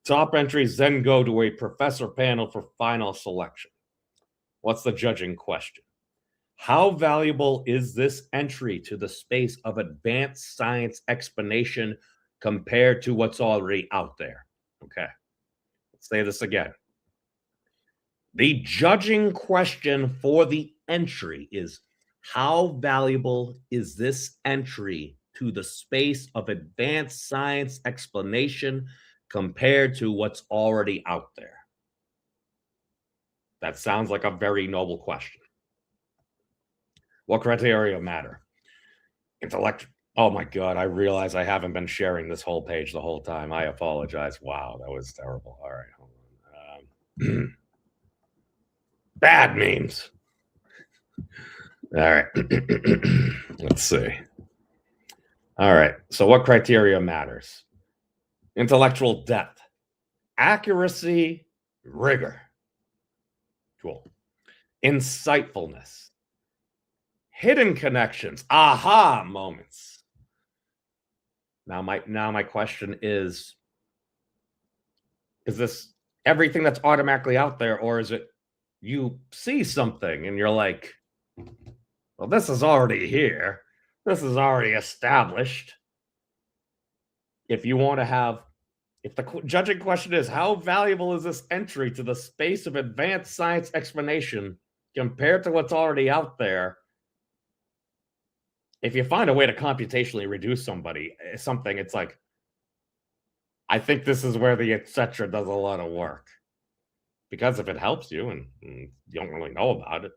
Top entries then go to a professor panel for final selection. What's the judging question? How valuable is this entry to the space of advanced science explanation compared to what's already out there? Okay, let's say this again. The judging question for the entry is, how valuable is this entry to the space of advanced science explanation compared to what's already out there? That sounds like a very noble question. What criteria matter? Intellect. Oh my God, I realize I haven't been sharing this whole page the whole time. I apologize. Wow, that was terrible. All right, hold on. Bad memes. All right. Let's see. All right, so what criteria matters? Intellectual depth, accuracy, rigor. Cool. Insightfulness, hidden connections, aha moments. Now my question is this everything that's automatically out there, or is it you see something and you're like, well, this is already here. This is already established. If you want to have, if the judging question is, how valuable is this entry to the space of advanced science explanation compared to what's already out there? If you find a way to computationally reduce something, it's like, I think this is where the etc. does a lot of work. Because if it helps you and you don't really know about it.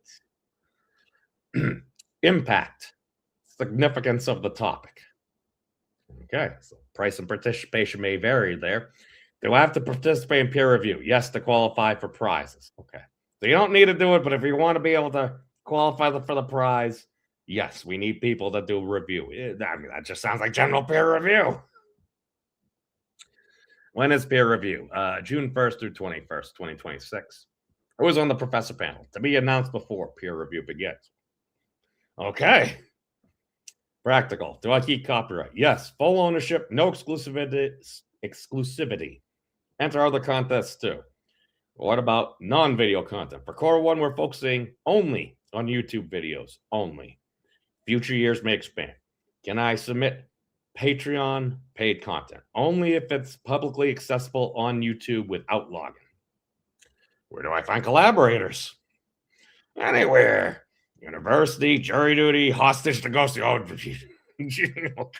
Impact. Significance of the topic. Okay, so price and participation may vary there. Do I have to participate in peer review? Yes, to qualify for prizes. Okay, so you don't need to do it, but if you want to be able to qualify for the prize, yes, we need people that do review. I mean, that just sounds like general peer review. When is peer review? June 1st through 21st, 2026. I was on the professor panel to be announced before peer review begins. Okay. Practical. Do I keep copyright? Yes. Full ownership. No exclusivity. Enter other contests too. What about non-video content? For Core 1, we're focusing only on YouTube videos. Only. Future years may expand. Can I submit Patreon paid content? Only if it's publicly accessible on YouTube without login. Where do I find collaborators? Anywhere. University, jury duty, hostage to ghosting. Oh,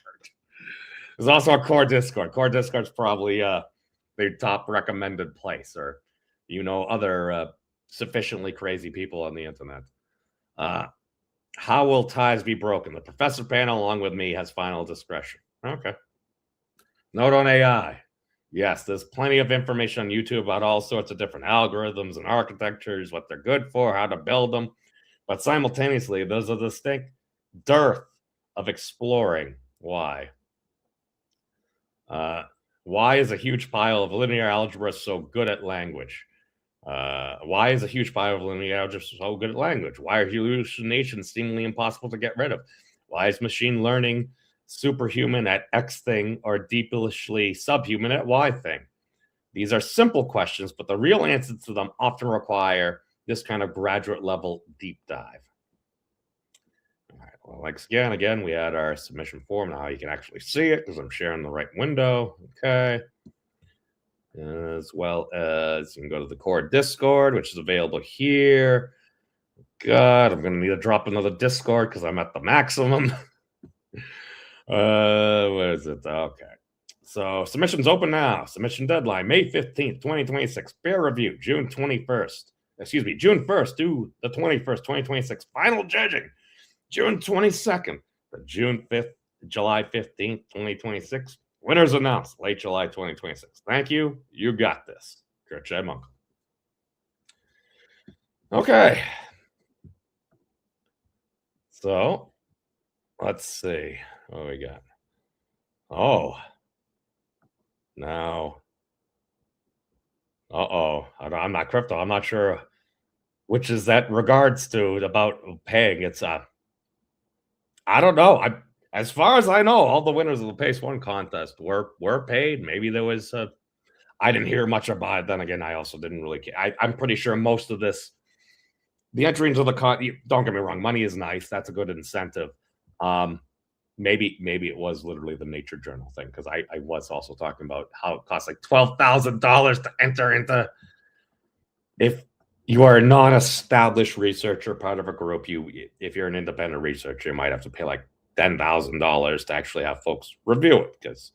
there's also a core Discord. Core Discord's probably the top recommended place, or other sufficiently crazy people on the internet. How will ties be broken? The professor panel, along with me, has final discretion. Okay. Note on AI. Yes, there's plenty of information on YouTube about all sorts of different algorithms and architectures, what they're good for, how to build them. But simultaneously, there's a distinct dearth of exploring why. Why is a huge pile of linear algebra so good at language? Why is a huge pile of linear algebra so good at language? Why are hallucinations seemingly impossible to get rid of? Why is machine learning superhuman at X thing or deeply subhuman at Y thing? These are simple questions, but the real answers to them often require this kind of graduate level deep dive. All right, well, like again, we had our submission form. Now you can actually see it because I'm sharing the right window. Okay. As well as you can go to the core Discord, which is available here. God, I'm going to need to drop another Discord because I'm at the maximum. Where is it? Okay. So submissions open now. Submission deadline, May 15th, 2026. Peer review, June 1st to the 21st, 2026. Final judging, June 22nd to June 5th, July 15th, 2026. Winners announced late July 2026. Thank you. You got this. Curt Jaimungal. Okay. So let's see what we got. Oh. Now. I'm not crypto. I'm not sure which is that regards to about paying. It's I don't know. As far as I know, all the winners of the Pace 1 contest were paid. Maybe there was I didn't hear much about it. Then again, I also didn't really care. I'm pretty sure most of this, the entry into the don't get me wrong, money is nice. That's a good incentive. Maybe it was literally the Nature Journal thing, because I was also talking about how it costs like $12,000 to enter into. If you are a non-established researcher, part of a group, if you're an independent researcher, you might have to pay like $10,000 to actually have folks review it, because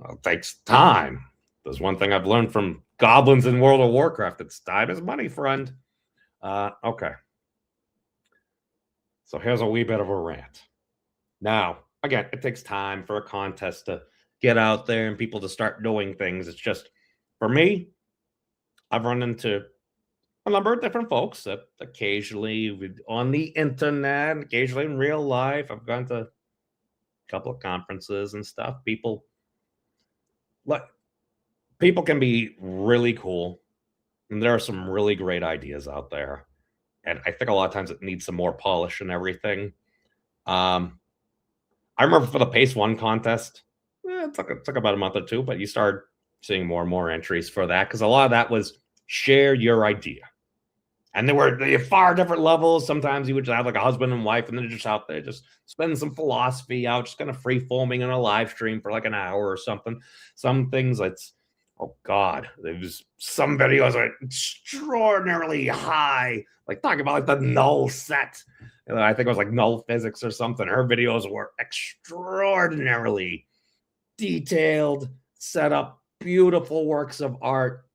it takes time. There's one thing I've learned from goblins in World of Warcraft: it's time is money, friend. Okay. So here's a wee bit of a rant. Now, again, it takes time for a contest to get out there and people to start doing things. It's just, for me, I've run into a number of different folks that occasionally on the internet, occasionally in real life. I've gone to a couple of conferences and stuff. People can be really cool, and there are some really great ideas out there. And I think a lot of times it needs some more polish and everything. I remember for the Pace 1 contest, it took about a month or two, but you started seeing more and more entries for that, because a lot of that was share your idea. And there were far different levels. Sometimes you would just have like a husband and wife, and they're just out there just spending some philosophy out, just kind of free foaming in a live stream for like an hour or something. Some things, it's, oh God, there's some videos are extraordinarily high, like talking about like the null set. I think it was like null physics or something. Her videos were extraordinarily detailed, set up beautiful works of art.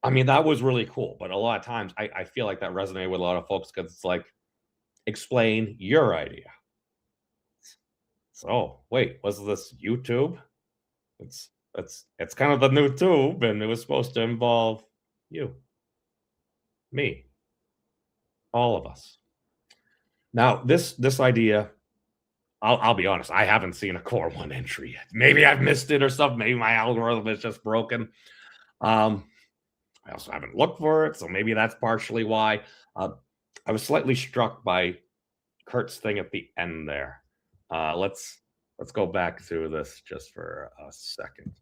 I mean, that was really cool. But a lot of times I feel like that resonated with a lot of folks because it's like, explain your idea. So wait, was this YouTube? It's kind of the new tube, and it was supposed to involve you, me, all of us. Now, this idea, I'll be honest, I haven't seen a core 1 entry yet. Maybe I've missed it or something. Maybe my algorithm is just broken. I also haven't looked for it, so maybe that's partially why. I was slightly struck by Curt's thing at the end there. Let's go back to this just for a second.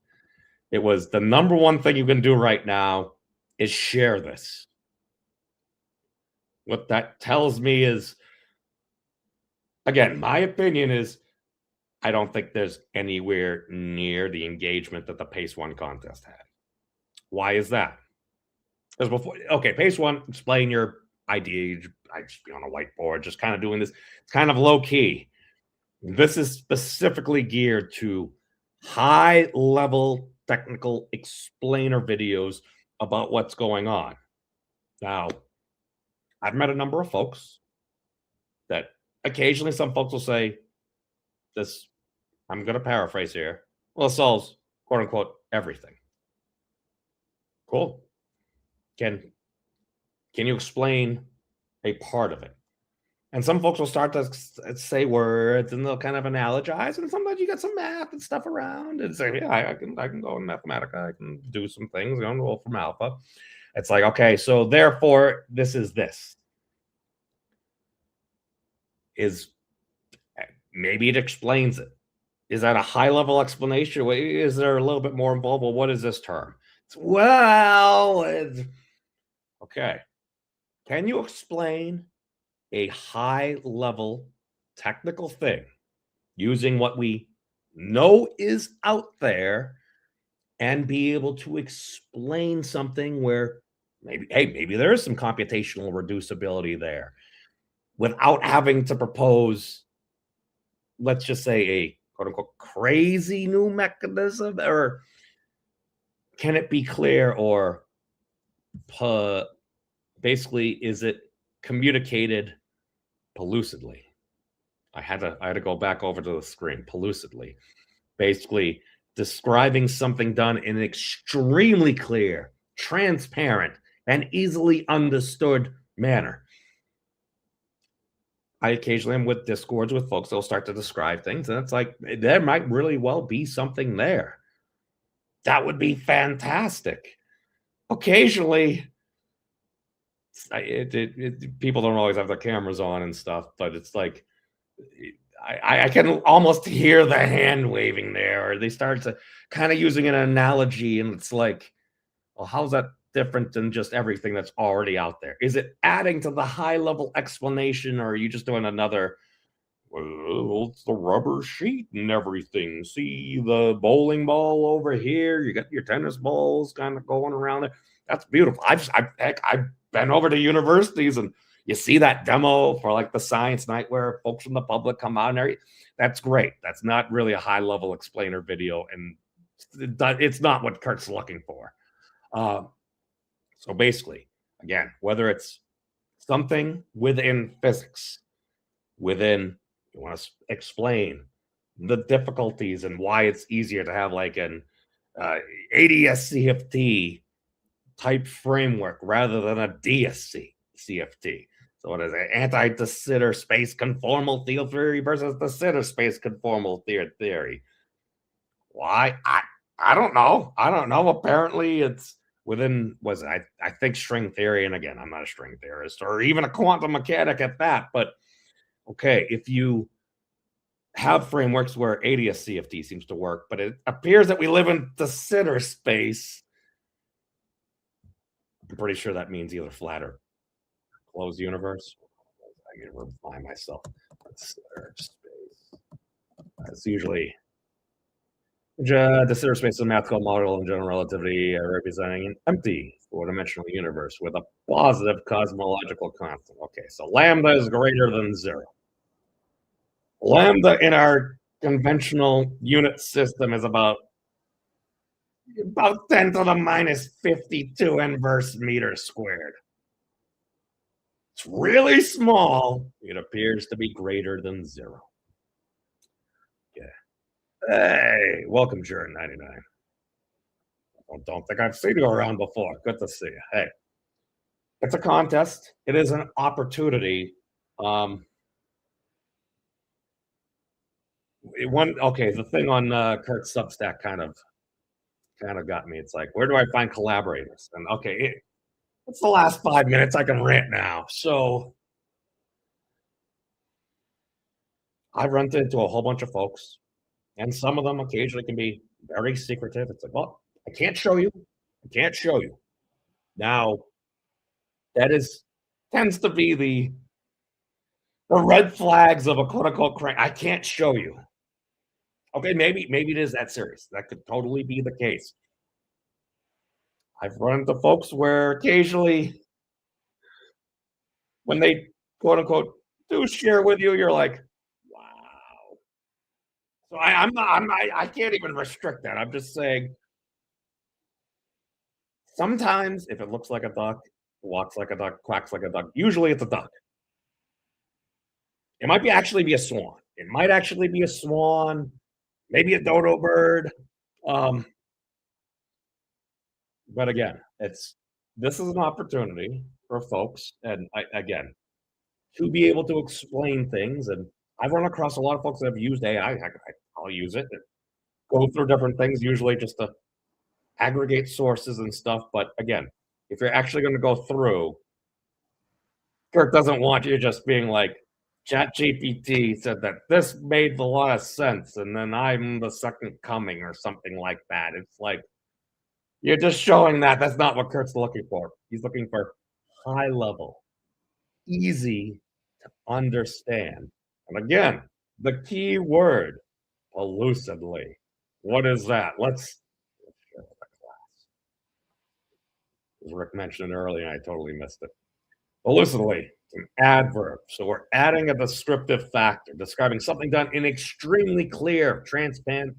It was the number one thing you can do right now is share this. What that tells me is, again, my opinion is I don't think there's anywhere near the engagement that the Pace 1 contest had. Why is that? Because before, okay, Pace 1, explain your idea. I just be on a whiteboard, just kind of doing this. It's kind of low key. This is specifically geared to high level technical explainer videos about what's going on. Now, I've met a number of folks that occasionally some folks will say this, I'm going to paraphrase here, well, it solves quote unquote everything. Cool. Can you explain a part of it? And some folks will start to say words and they'll kind of analogize, and sometimes you get some math and stuff around and say, yeah, I can go in Mathematica, I can do some things, go roll from alpha. It's like, okay, so therefore this is this. Is maybe it explains it. Is that a high level explanation? Is there a little bit more involved? Well, what is this term? Okay. Can you explain a high level technical thing using what we know is out there and be able to explain something where maybe there is some computational reducibility there without having to propose, let's just say, a quote unquote crazy new mechanism? Or can it be clear, or basically is it communicated pellucidly? I had to go back over to the screen. Pellucidly, basically describing something done in an extremely clear, transparent, and easily understood manner. I occasionally am with Discords with folks that'll start to describe things, and it's like, there might really well be something there. That would be fantastic. Occasionally, people don't always have their cameras on and stuff, but it's like, I can almost hear the hand waving there, or they start to kind of using an analogy, and it's like, well, how's that different than just everything that's already out there? Is it adding to the high level explanation, or are you just doing another, well, it's the rubber sheet and everything. See the bowling ball over here? You got your tennis balls kind of going around there. That's beautiful. I've been over to universities, and you see that demo for like the science night where folks from the public come out and everything. That's great. That's not really a high level explainer video, and it's not what Curt's looking for. So basically, again, whether it's something within physics, you want to explain the difficulties and why it's easier to have like an ADS-CFT type framework rather than a DSC-CFT. So what is it? Anti-de Sitter space conformal field theory versus de Sitter space conformal theory. Why? I don't know. Apparently it's within, I think string theory, and again, I'm not a string theorist or even a quantum mechanic at that, but okay, if you have frameworks where ADS-CFT seems to work, but it appears that we live in de Sitter space, I'm pretty sure that means either flat or closed universe. I can remind myself. De Sitter space. It's usually de Sitter space is a mathematical model in general relativity representing an empty four-dimensional universe with a positive cosmological constant. Okay, so lambda is greater than 0. Lambda in our conventional unit system is about about 10 to the minus 52 inverse meters squared. It's really small. It appears to be greater than 0. Yeah. Hey, welcome, Jared 99. Don't think I've seen you around before. Good to see you. Hey, it's a contest. It is an opportunity. The thing on Curt's Substack kind of got me. It's like, where do I find collaborators? And it's the last 5 minutes. I can rant now. So I've run into a whole bunch of folks, and some of them occasionally can be very secretive. It's like, well, I can't show you. I can't show you. Now, that tends to be the red flags of a quote-unquote crank. I can't show you. Okay, maybe it is that serious. That could totally be the case. I've run into folks where occasionally, when they quote-unquote do share with you, you're like, wow. So I can't even restrict that. I'm just saying, sometimes if it looks like a duck, walks like a duck, quacks like a duck, usually it's a duck. It might actually be a swan. It might actually be a swan, maybe a dodo bird. But again, this is an opportunity for folks, and again, to be able to explain things. And I've run across a lot of folks that have used AI. I'll use it, go through different things, usually just to aggregate sources and stuff. But again, if you're actually going to go through, Curt doesn't want you just being like, ChatGPT said that this made a lot of sense, and then I'm the second coming or something like that. It's like, you're just showing that that's not what Curt's looking for. He's looking for high level, easy to understand. And again, the key word, elusively. What is that? Let's share the class. As Rick mentioned earlier, I totally missed it. Elusively, it's an adverb. So we're adding a descriptive factor, describing something done in extremely clear, transparent,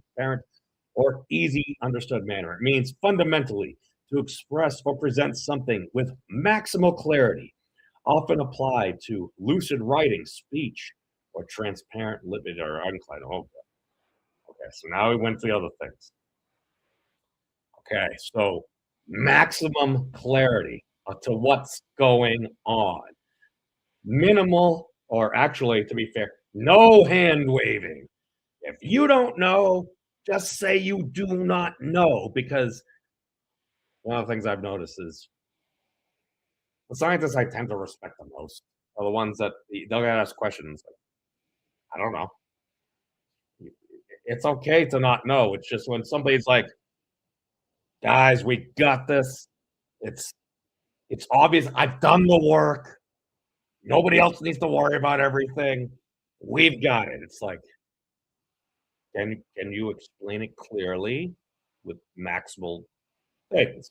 or easy understood manner. It means fundamentally to express or present something with maximal clarity, often applied to lucid writing, speech, or transparent, livid, or unclad. Okay, so now we went to the other things. Okay, so maximum clarity to what's going on. Minimal, or actually, to be fair, no hand waving. If you don't know, just say you do not know, because one of the things I've noticed is the scientists I tend to respect the most are the ones that they'll get asked questions like, I don't know. It's okay to not know. It's just when somebody's like, guys, we got this. It's obvious. I've done the work. Nobody else needs to worry about everything. We've got it. It's like, can you explain it clearly with maximal things?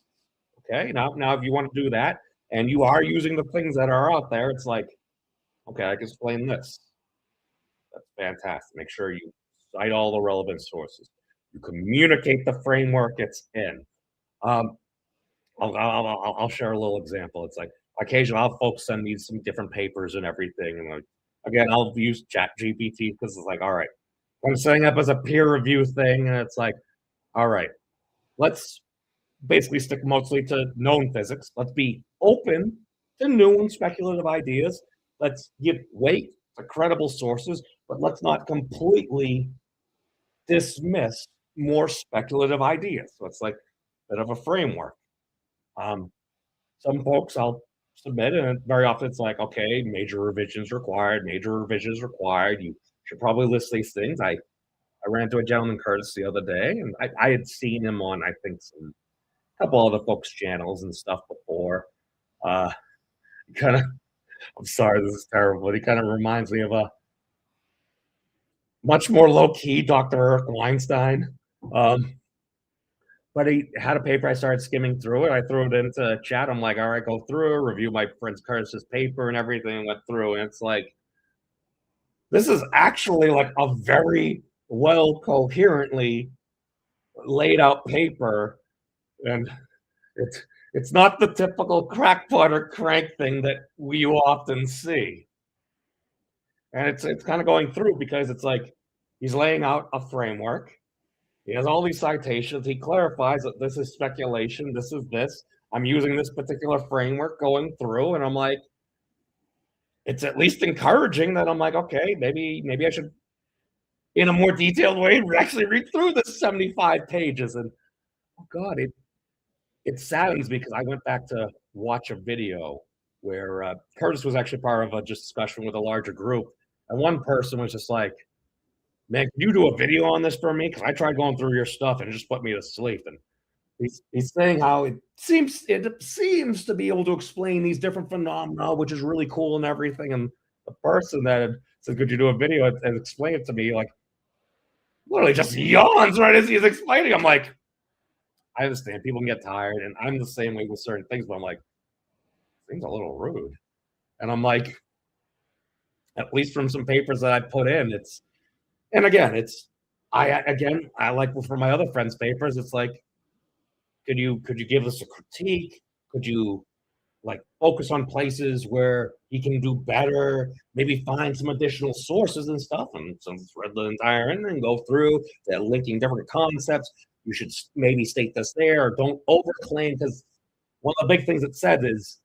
Okay, now if you want to do that, and you are using the things that are out there, it's like, okay, I can explain this. That's fantastic. Make sure you cite all the relevant sources. You communicate the framework it's in. I'll share a little example. It's like, occasionally I'll folks send me some different papers and everything, and like, again, I'll use ChatGPT because it's like, all right, I'm setting up as a peer review thing, and it's like, all right, let's basically stick mostly to known physics. Let's be open to new and speculative ideas. Let's give weight to credible sources, but let's not completely dismiss more speculative ideas. So it's like a bit of a framework. Some folks I'll submit, and very often it's like, okay, major revisions required, You should probably list these things. I ran into a gentleman, Curtis, the other day, and I had seen him on, I think, a couple other folks' channels and stuff before. I'm sorry, this is terrible, but he kind of reminds me of a much more low-key Dr. Eric Weinstein. But he had a paper. I started skimming through it. I threw it into chat. I'm like, all right, go through, review my friend Curtis's paper and everything. Went through, and it's like, this is actually like a very well coherently laid out paper And it's not the typical crackpot or crank thing that we often see. And it's kind of going through because it's like he's laying out a framework. He has all these citations. He clarifies that this is speculation. This is this. I'm using this particular framework going through, and I'm like, it's at least encouraging that I'm like, okay, maybe I should, in a more detailed way, actually read through this 75 pages. And oh God, it saddens me because I went back to watch a video where Curtis was actually part of a discussion with a larger group. And one person was just like, man, can you do a video on this for me? Because I tried going through your stuff and it just put me to sleep. And he's saying how it seems to be able to explain these different phenomena, which is really cool and everything. And the person that had said, could you do a video and explain it to me, like, literally just yawns right as he's explaining. I'm like, I understand people can get tired, and I'm the same way with certain things, but I'm like, things a little rude. And I'm like, at least from some papers that I put in, I like for my other friends' papers, it's like, could you give us a critique? Could you like focus on places where he can do better? Maybe find some additional sources and stuff, and read the entire end and go through that, linking different concepts. You should maybe state this there, or don't overclaim, because one of the big things it said is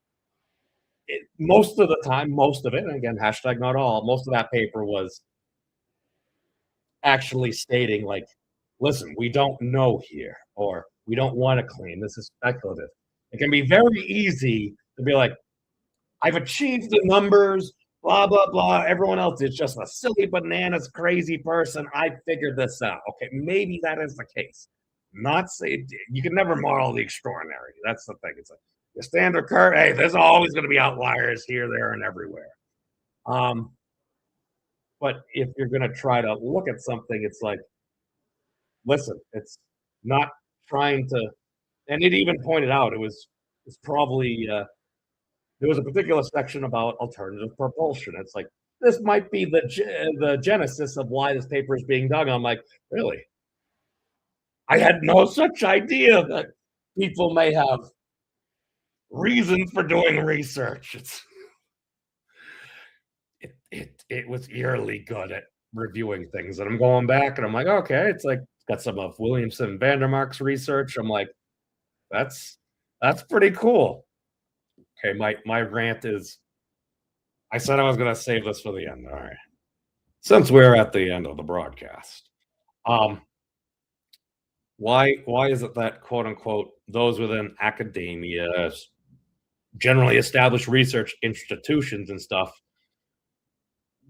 most of the time, most of it, and again, hashtag not all, most of that paper was actually stating like, listen, we don't know here, or we don't want to claim, this is speculative. It can be very easy to be like, I've achieved the numbers, blah, blah, blah. Everyone else is just a silly bananas crazy person. I figured this out. Okay, maybe that is the case. Not say you can never model the extraordinary. That's the thing. It's like the standard curve. Hey, there's always going to be outliers here, there, and everywhere. But if you're going to try to look at something, it's like, listen, it's not trying to. And it even pointed out it's probably there was a particular section about alternative propulsion. It's like, this might be the genesis of why this paper is being done. I'm like, really? I had no such idea that people may have reason for doing research. It was eerily good at reviewing things, and I'm going back and I'm like, okay, it's like got some of Williamson and Vandermark's research. I'm like, that's pretty cool. Okay, my rant is, I said I was going to save this for the end. All right, since we're at the end of the broadcast, why is it that, quote unquote, those within academia, generally established research institutions and stuff,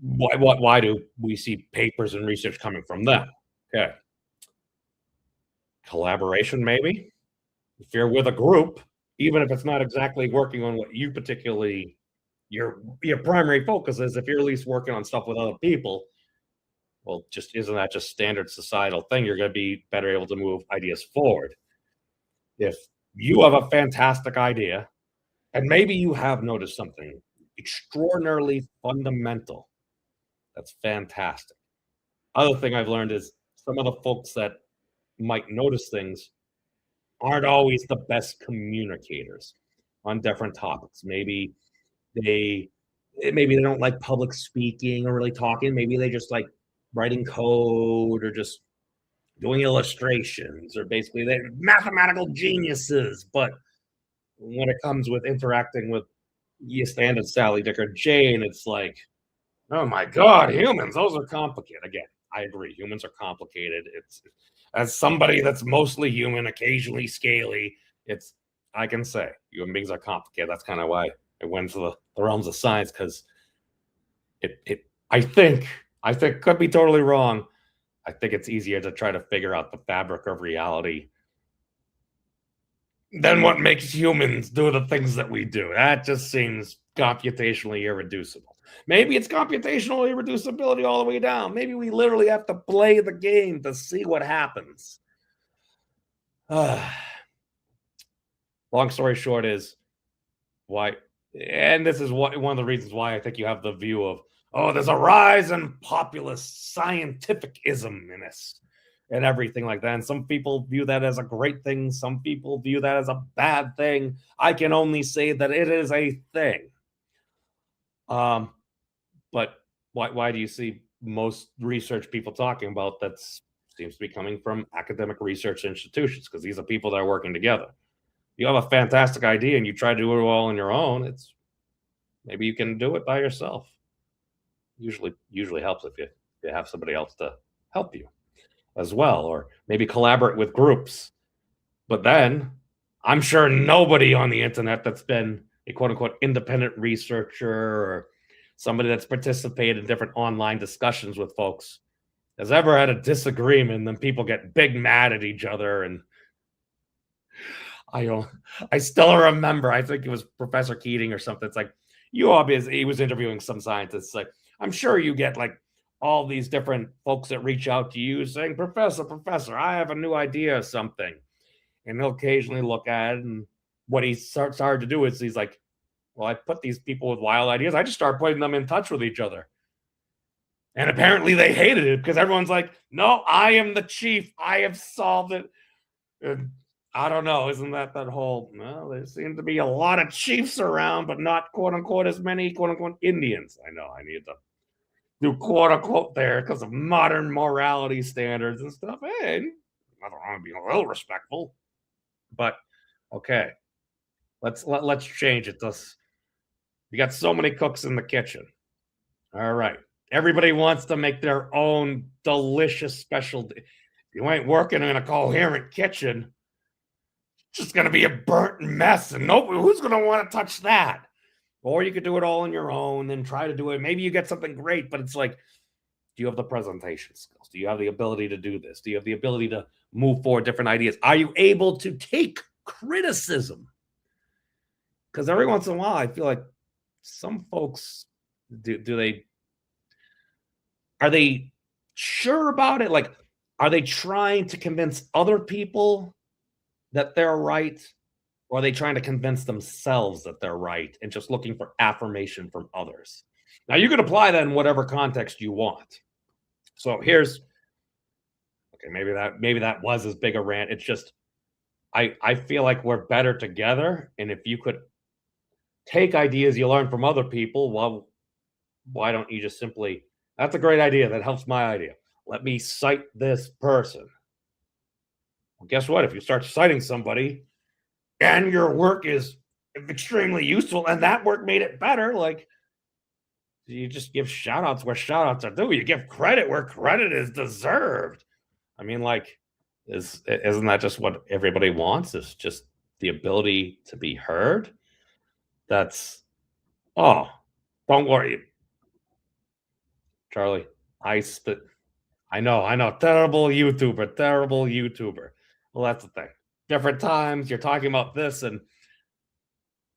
why do we see papers and research coming from them? Okay, collaboration maybe. If you're with a group, even if it's not exactly working on what you particularly, your primary focus is, if you're at least working on stuff with other people, well, just isn't that just standard societal thing? You're going to be better able to move ideas forward. If you have a fantastic idea, and maybe you have noticed something extraordinarily fundamental, that's fantastic. Other thing I've learned is some of the folks that might notice things aren't always the best communicators on different topics. Maybe they don't like public speaking or really talking. Maybe they just like writing code or just doing illustrations, or basically they're mathematical geniuses. But when it comes with interacting with your standard Sally, Dick, or Jane, it's like, oh my God, humans, those are complicated. Again, I agree. Humans are complicated. It's, as somebody that's mostly human, occasionally scaly, I can say human beings are complicated. That's kind of why it went to the realms of science, because I think, could be totally wrong, I think it's easier to try to figure out the fabric of reality than what makes humans do the things that we do. That just seems computationally irreducible. Maybe it's computational irreducibility all the way down. Maybe we literally have to play the game to see what happens. Long story short is why, and this is one of the reasons why I think you have the view of, oh, there's a rise in populist scientificism in this. and everything like that. And some people view that as a great thing. Some people view that as a bad thing. I can only say that it is a thing. But why do you see most research people talking about that seems to be coming from academic research institutions? Because these are people that are working together. You have a fantastic idea and you try to do it all on your own. Maybe you can do it by yourself. Usually helps if you have somebody else to help you as well, or maybe collaborate with groups. But then I'm sure nobody on the internet that's been a quote unquote independent researcher or somebody that's participated in different online discussions with folks has ever had a disagreement, and then people get big mad at each other. And I still remember, I think it was Professor Keating or something. It's like, he was interviewing some scientists. Like, I'm sure you get like all these different folks that reach out to you saying, Professor, I have a new idea or something. And he'll occasionally look at it, and what he started to do is he's like, well, I put these people with wild ideas, I just start putting them in touch with each other. And apparently they hated it because everyone's like, no, I am the chief. I have solved it. And I don't know. Isn't that whole, well, there seem to be a lot of chiefs around, but not quote unquote as many quote unquote Indians. I know I need to do quote unquote there because of modern morality standards and stuff. Hey, I don't want to be a little respectful, but okay. Let's change it. You got so many cooks in the kitchen. All right. Everybody wants to make their own delicious specialty. If you ain't working in a coherent kitchen, it's just going to be a burnt mess, and who's going to want to touch that? Or you could do it all on your own and try to do it. Maybe you get something great, but it's like, do you have the presentation skills? Do you have the ability to do this? Do you have the ability to move forward different ideas? Are you able to take criticism? Because every once in a while, I feel like some folks, are they sure about it? Like, are they trying to convince other people that they're right? Or are they trying to convince themselves that they're right and just looking for affirmation from others? Now, you can apply that in whatever context you want. So okay, maybe that was as big a rant. It's just, I feel like we're better together. And if you could take ideas you learn from other people, well, why don't you just simply, that's a great idea. That helps my idea. Let me cite this person. Well, guess what? If you start citing somebody and your work is extremely useful and that work made it better, like, you just give shout outs where shout outs are due. You give credit where credit is deserved. I mean, like, isn't that just what everybody wants? Is just the ability to be heard? Don't worry, Charlie. I know. Terrible YouTuber. Well, that's the thing. Different times you're talking about this, and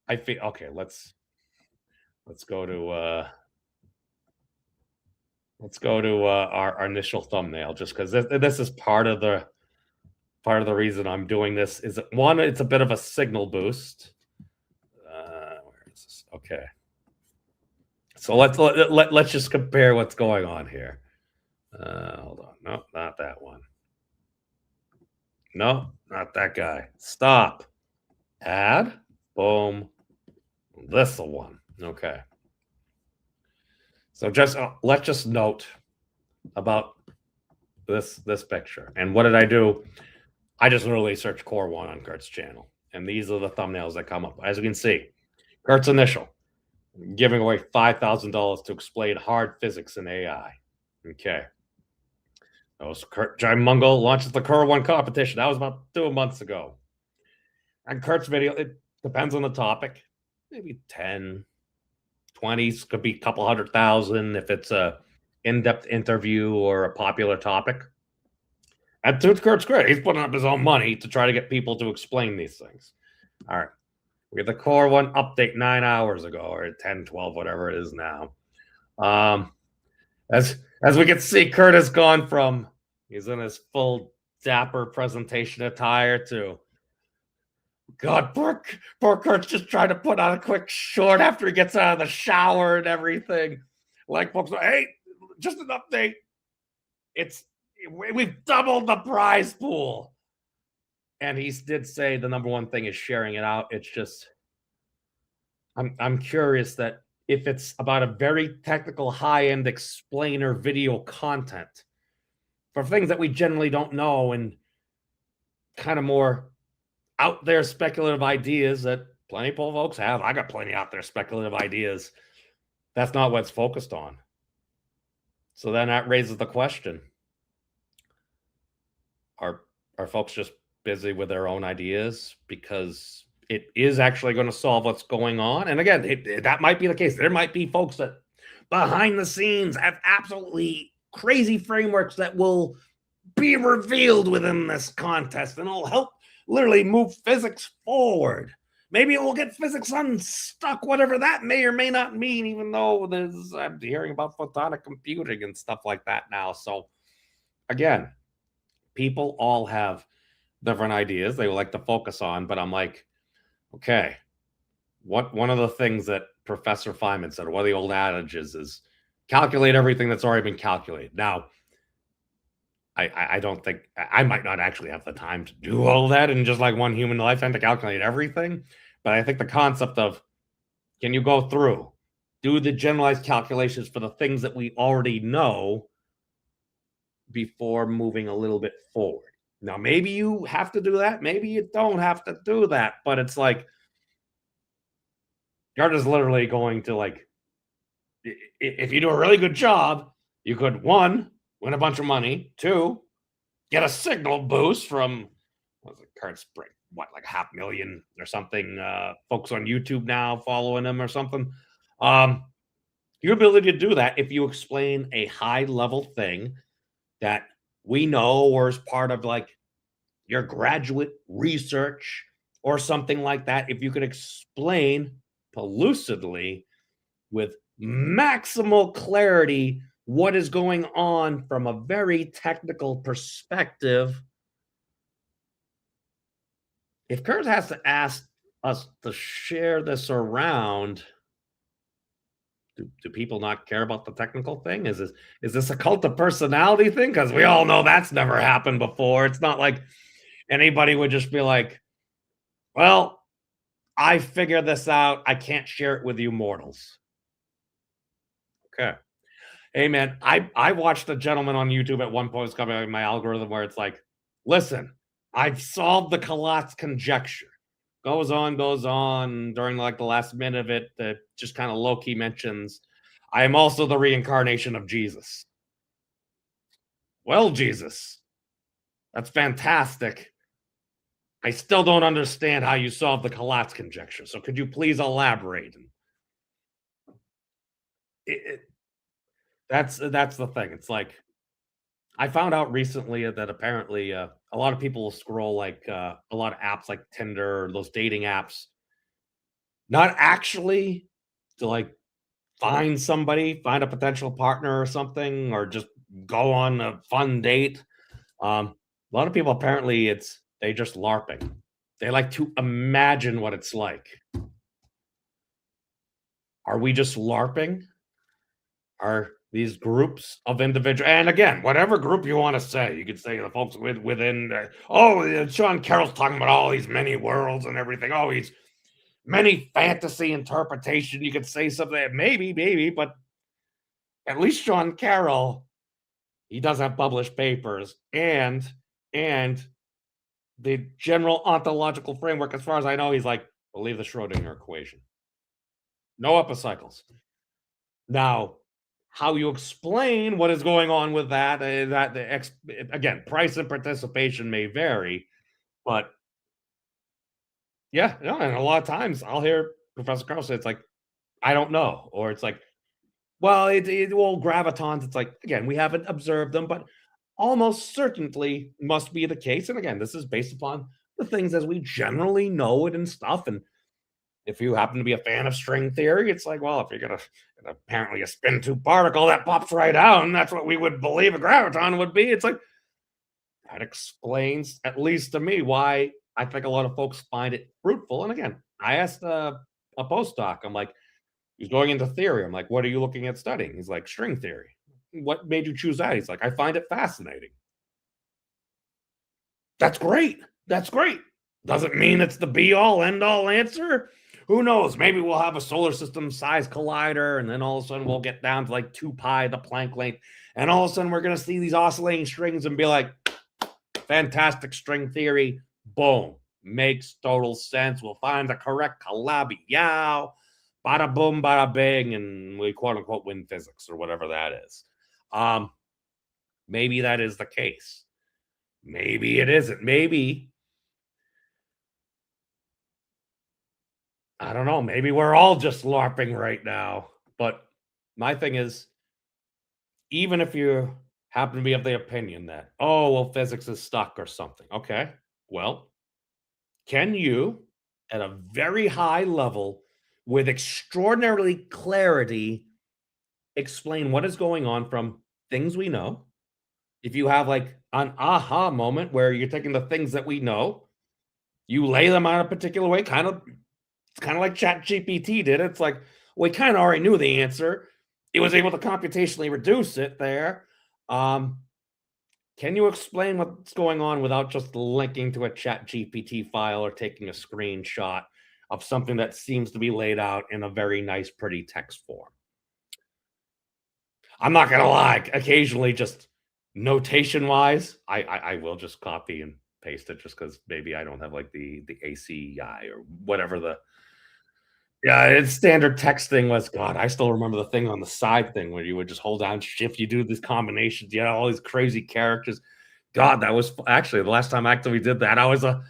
I feel okay. Let's go to our initial thumbnail, just because this is part of the reason I'm doing this. Is one, it's a bit of a signal boost. Where is this? Okay. So let's just compare what's going on here. Hold on. No, not that one. No, not that guy. Stop. Add. Boom. This the one. Okay. So let's just note about this picture. And what did I do? I just literally searched Core 1 on Curt's channel. And these are the thumbnails that come up. As you can see, Curt's initial. Giving away $5,000 to explain hard physics in AI. Okay. That was Curt Jaimungal launches the Core 1 competition. That was about 2 months ago. And Curt's video, it depends on the topic. Maybe 10, 20s, could be a couple 100,000 if it's a in-depth interview or a popular topic. And to Curt's credit, he's putting up his own money to try to get people to explain these things. All right. We had the Core 1 update 9 hours ago, or 10, 12, whatever it is now. As we can see, Curt has gone from, he's in his full dapper presentation attire to, God, poor Curt's just trying to put on a quick short after he gets out of the shower and everything. Like, folks, hey, just an update. It's we've doubled the prize pool. And he did say the number one thing is sharing it out. It's just, I'm curious that if it's about a very technical, high-end explainer video content for things that we generally don't know and kind of more out there speculative ideas that plenty of folks have. I got plenty out there speculative ideas. That's not what's focused on. So then that raises the question. Are folks just busy with their own ideas because it is actually going to solve what's going on? And again, that might be the case. There might be folks that behind the scenes have absolutely crazy frameworks that will be revealed within this contest and it'll help literally move physics forward. Maybe it will get physics unstuck, whatever that may or may not mean, even though I'm hearing about photonic computing and stuff like that now. So again, people all have different ideas they would like to focus on, but I'm like, okay, one of the things that Professor Feynman said, or one of the old adages is calculate everything that's already been calculated. Now, I don't think, I might not actually have the time to do all that in just like one human lifetime to calculate everything. But I think the concept of, can you go through, do the generalized calculations for the things that we already know before moving a little bit forward. Now, maybe you have to do that. Maybe you don't have to do that. But it's like, you're just literally going to like, if you do a really good job, you could, one, win a bunch of money. Two, get a signal boost from, what was it, Curt Spring? What, like 500,000 or something? Folks on YouTube now following him or something. Your ability to do that if you explain a high level thing that we know or is part of like your graduate research or something like that, if you could explain pellucidly with maximal clarity what is going on from a very technical perspective. If Curt has to ask us to share this around, do people not care about the technical thing? Is this a cult of personality thing? Because we all know that's never happened before. It's not like anybody would just be like, well, I figured this out. I can't share it with you mortals. Okay. Hey, man, I watched a gentleman on YouTube at one point, it's coming in my algorithm, where it's like, listen, I've solved the Collatz conjecture. Goes on during like the last minute of it, that just kind of low-key mentions, I am also the reincarnation of Jesus. Well, Jesus, that's fantastic. I still don't understand how you solved the Collatz conjecture. So could you please elaborate? That's the thing. It's like, I found out recently that apparently a lot of people will scroll like a lot of apps like Tinder or those dating apps, not actually to like find somebody, find a potential partner or something, or just go on a fun date. A lot of people apparently they just LARPing. They like to imagine what it's like. Are we just LARPing? Are these groups of individuals, and again, whatever group you want to say, you could say the folks within, Sean Carroll's talking about all these many worlds and everything. Oh, he's many fantasy interpretation. You could say something, maybe, but at least Sean Carroll, he does have published papers and the general ontological framework, as far as I know, he's like, believe the Schrodinger equation. No epicycles. Now, how you explain what is going on with that, again, price and participation may vary, but yeah, and a lot of times I'll hear Professor Carl say, it's like, I don't know, or it's like, well, all gravitons, it's like, again, we haven't observed them, but almost certainly must be the case. And again, this is based upon the things as we generally know it and stuff. And if you happen to be a fan of string theory, it's like, well, if you're gonna apparently a spin tube particle that pops right out, and that's what we would believe a graviton would be. It's like, that explains, at least to me, why I think a lot of folks find it fruitful. And again, I asked a postdoc, I'm like, he's going into theory. I'm like, what are you looking at studying? He's like, string theory. What made you choose that? He's like, I find it fascinating. That's great. That's great. Doesn't mean it's the be-all, end-all answer. Who knows? Maybe we'll have a solar system size collider, and then all of a sudden we'll get down to like 2 pi, the Planck length, and all of a sudden we're going to see these oscillating strings and be like, fantastic string theory. Boom. Makes total sense. We'll find the correct calabi-yow. Bada boom, bada bing, and we quote unquote win physics or whatever that is. Maybe that is the case. Maybe it isn't. Maybe, I don't know. Maybe we're all just LARPing right now. But my thing is, even if you happen to be of the opinion that, oh, well, physics is stuck or something. Okay. Well, can you, at a very high level, with extraordinary clarity, explain what is going on from things we know? If you have like an aha moment where you're taking the things that we know, you lay them out a particular way, kind of like ChatGPT did. It's like, we kind of already knew the answer. It was able to computationally reduce it there. Can you explain what's going on without just linking to a ChatGPT file or taking a screenshot of something that seems to be laid out in a very nice, pretty text form? I'm not going to lie. Occasionally, just notation-wise, I will just copy and paste it just because maybe I don't have like the ACI or whatever the... Yeah, it's standard text thing was, God, I still remember the thing on the side thing where you would just hold down shift, you do these combinations, you had all these crazy characters. God, that was actually the last time I actually did that. I was a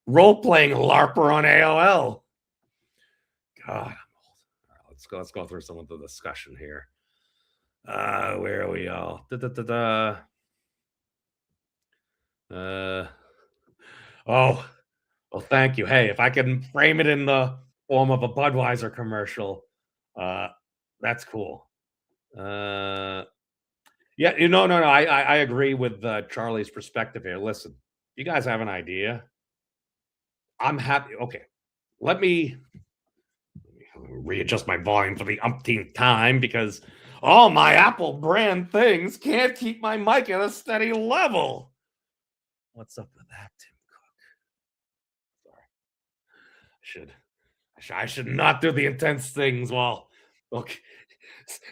role-playing LARPer on AOL. God, I'm old. All right, let's go through some of the discussion here. Where are we all? Oh, well, thank you. Hey, if I can frame it in the form of a Budweiser commercial, that's cool. Yeah, no. I agree with Charlie's perspective here. Listen, you guys have an idea. I'm happy. Okay, let me readjust my volume for the umpteenth time because all my Apple brand things can't keep my mic at a steady level. What's up with that, Tim Cook? Sorry. I should not do the intense things while, look,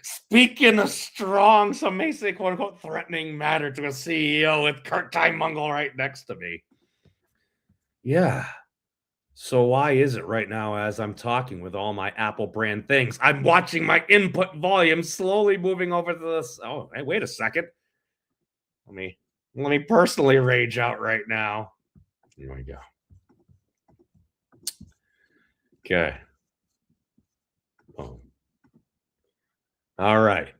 speaking a strong, some may say, quote unquote, threatening matter to a CEO with Curt Jaimungal right next to me. Yeah. So why is it right now as I'm talking with all my Apple brand things, I'm watching my input volume slowly moving over to this? Oh, hey, wait a second. Let me personally rage out right now. Here we go. Okay. Oh. All right.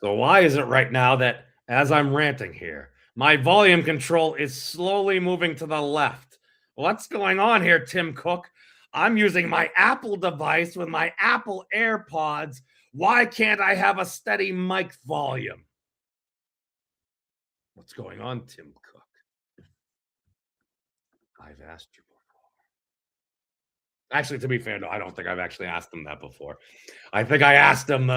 So why is it right now that as I'm ranting here, my volume control is slowly moving to the left? What's going on here, Tim Cook? I'm using my Apple device with my Apple AirPods. Why can't I have a steady mic volume? What's going on, Tim Cook? I've asked you before. Actually, to be fair, no, I don't think I've actually asked him that before. I think I asked him,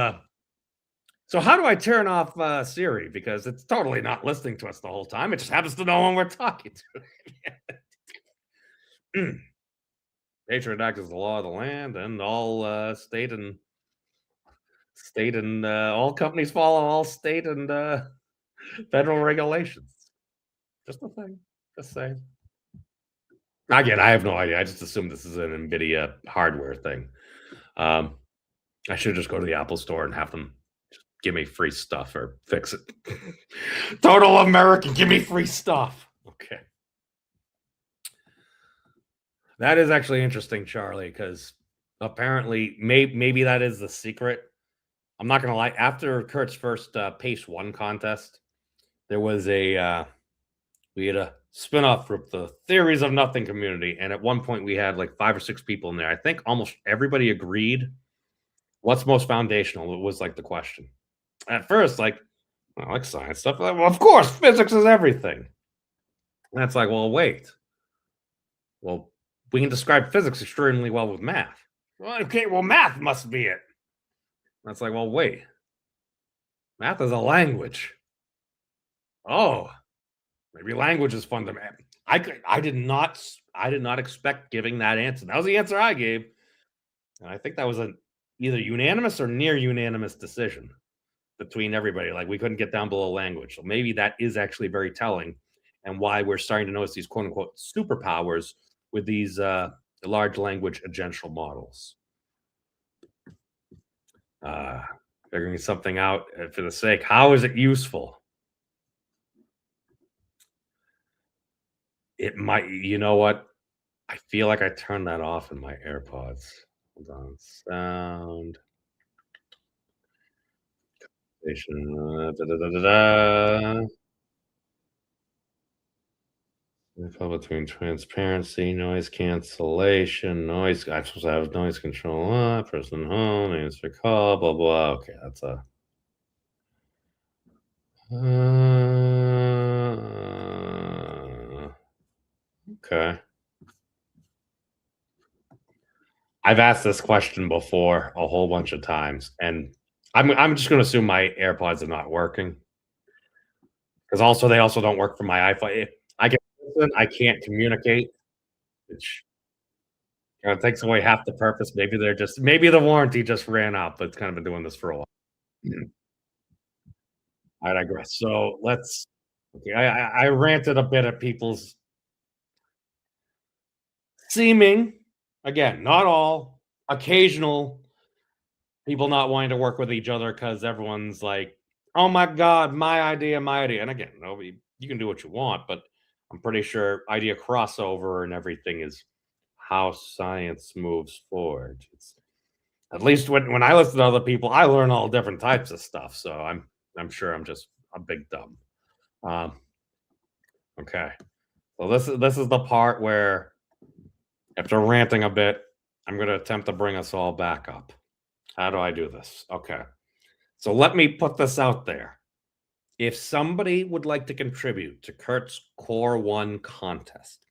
so how do I turn off Siri? Because it's totally not listening to us the whole time. It just happens to know when we're talking to it. Patriot Act is the law of the land, and all state and all companies follow all state and federal regulations. Just a thing. Just saying. Again, I have no idea. I just assume this is an NVIDIA hardware thing. I should just go to the Apple store and have them just give me free stuff or fix it. Total American, give me free stuff. Okay. That is actually interesting, Charlie, because apparently maybe that is the secret. I'm not going to lie. After Curt's first Pace 1 contest, there was we had a spin-off group, the Theories of Nothing community, and at one point we had like 5 or 6 people in there. I think almost everybody agreed. What's most foundational? It was like the question. At first, like, I like science stuff. Well, of course, physics is everything. And it's like, well, wait. Well, we can describe physics extremely well with math. Well, okay, well, math must be it. That's like, well, wait. Math is a language. Oh, maybe language is fundamental. I did not expect giving that answer. That was the answer I gave. And I think that was either unanimous or near unanimous decision between everybody. Like, we couldn't get down below language. So maybe that is actually very telling, and why we're starting to notice these quote unquote superpowers with these large language agential models. Figuring something out for the sake. How is it useful? It might, you know what? I feel like I turned that off in my AirPods. Hold on. Sound. Between transparency, noise cancellation, noise. I'm supposed to have noise control on, person home, answer call, blah, blah. Okay, that's a. Okay. I've asked this question before a whole bunch of times, and I'm just going to assume my AirPods are not working, because they also don't work for my iPhone. I can listen, I can't communicate, which takes away half the purpose. Maybe the warranty just ran out, but it's kind of been doing this for a while. I digress. So okay, I ranted a bit at people's seeming, again, not all, occasional people not wanting to work with each other because everyone's like, oh my God, my idea. And again, you can do what you want, but I'm pretty sure idea crossover and everything is how science moves forward. It's, at least when I listen to other people, I learn all different types of stuff. So I'm sure I'm just a big dumb. Okay. So this is the part where, after ranting a bit, I'm going to attempt to bring us all back up. How do I do this? Okay. So let me put this out there. If somebody would like to contribute to Curt's Core 1 contest,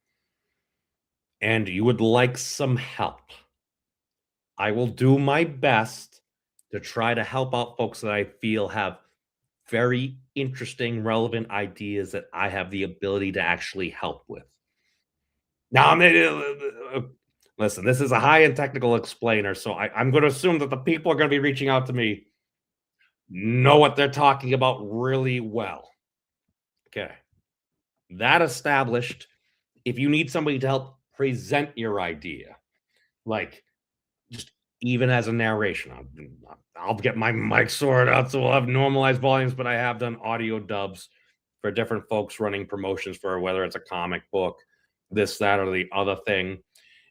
and you would like some help, I will do my best to try to help out folks that I feel have very interesting, relevant ideas that I have the ability to actually help with. Now, listen, this is a high-end technical explainer, so I'm going to assume that the people are going to be reaching out to me know what they're talking about really well. Okay. That established, if you need somebody to help present your idea, like just even as a narration, I'll get my mic sorted out so we'll have normalized volumes, but I have done audio dubs for different folks running promotions for whether it's a comic book, this, that, or the other thing.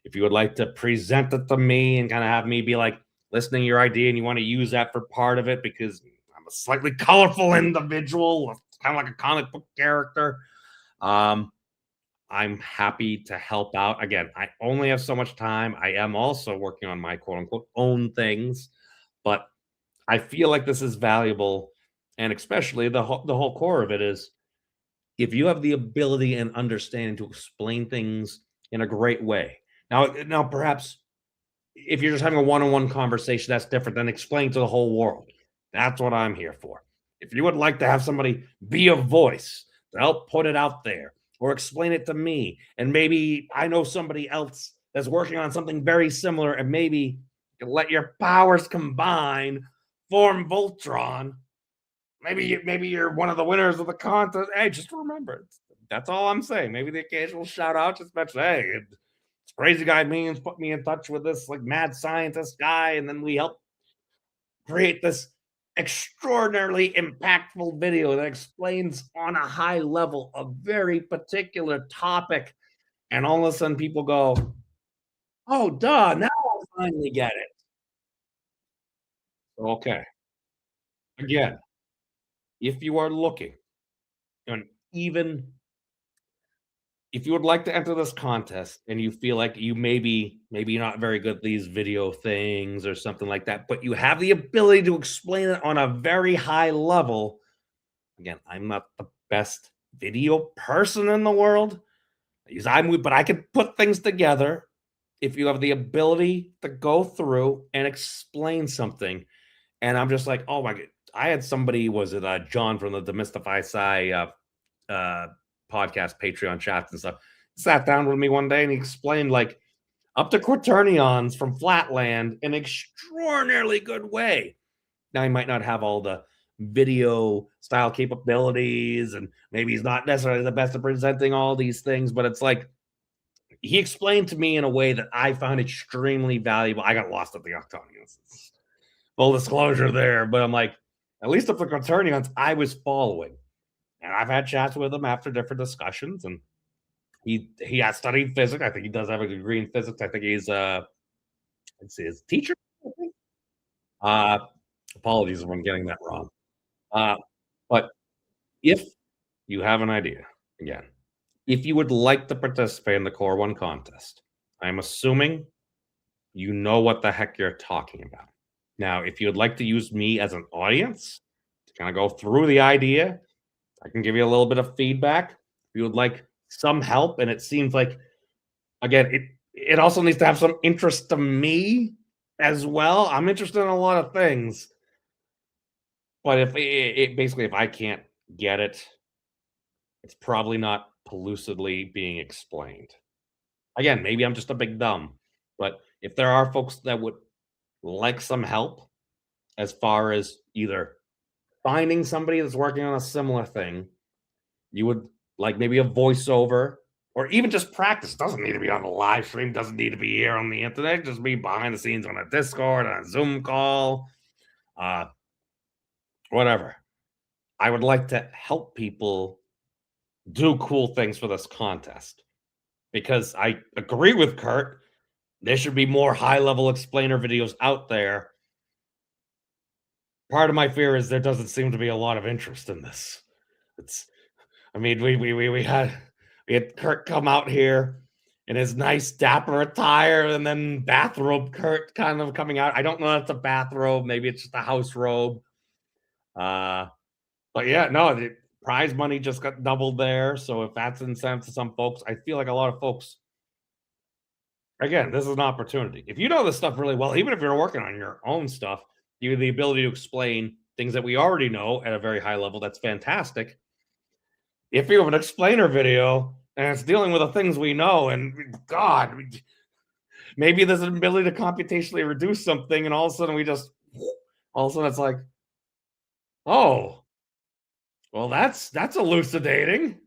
If you would like to present it to me and kind of have me be like listening to your idea and you want to use that for part of it because I'm a slightly colorful individual, kind of like a comic book character, I'm happy to help out. Again, I only have so much time. I am also working on my quote unquote own things, but I feel like this is valuable. And especially the whole core of it is, if you have the ability and understanding to explain things in a great way. Now perhaps if you're just having a one-on-one conversation, that's different than explaining to the whole world. That's what I'm here for. If you would like to have somebody be a voice to help put it out there, or explain it to me, and maybe I know somebody else that's working on something very similar, and maybe you let your powers combine, form Voltron. Maybe you're one of the winners of the contest. Hey, just remember, that's all I'm saying. Maybe the occasional shout out, just mention, hey, this crazy guy means put me in touch with this like mad scientist guy, and then we help create this extraordinarily impactful video that explains on a high level a very particular topic, and all of a sudden people go, oh duh, now I finally get it. Okay. Again, if you are looking, and even if you would like to enter this contest and you feel like you maybe you're not very good at these video things or something like that, but you have the ability to explain it on a very high level. Again, I'm not the best video person in the world, but I can put things together. If you have the ability to go through and explain something, and I'm just like, oh my God, I had somebody, was it John from the Demystify Sci podcast Patreon chats and stuff, sat down with me one day and he explained like up to quaternions from flatland in an extraordinarily good way. Now he might not have all the video style capabilities, and maybe he's not necessarily the best at presenting all these things, but it's like he explained to me in a way that I found extremely valuable. I got lost at the octonions. Full disclosure there, but I'm like, at least up the quaternions, I was following. And I've had chats with him after different discussions, and he has studied physics. I think he does have a degree in physics. I think he's let's see, his teacher. I think. Apologies if I'm getting that wrong. But if you have an idea, again, if you would like to participate in the Core 1 contest, I'm assuming you know what the heck you're talking about. Now, if you'd like to use me as an audience to kind of go through the idea, I can give you a little bit of feedback. If you would like some help, and it seems like, again, it also needs to have some interest to me as well. I'm interested in a lot of things. But if basically, if I can't get it, it's probably not pellucidly being explained. Again, maybe I'm just a big dumb, but if there are folks that would like some help as far as either finding somebody that's working on a similar thing, you would like maybe a voiceover or even just practice. Doesn't need to be on the live stream, doesn't need to be here on the internet, just be behind the scenes on a Discord, on a Zoom call, whatever. I would like to help people do cool things for this contest because I agree with Curt. There should be more high-level explainer videos out there. Part of my fear is there doesn't seem to be a lot of interest in this. I mean, we had Curt come out here in his nice dapper attire, and then bathrobe Curt kind of coming out. I don't know if it's a bathrobe, maybe it's just a house robe. But yeah, no, the prize money just got doubled there. So if that's an incentive to some folks, I feel like a lot of folks, again, this is an opportunity. If you know this stuff really well, even if you're working on your own stuff, you have the ability to explain things that we already know at a very high level. That's fantastic. If you have an explainer video and it's dealing with the things we know, and God, maybe there's an ability to computationally reduce something, and all of a sudden it's like, oh, well, that's elucidating.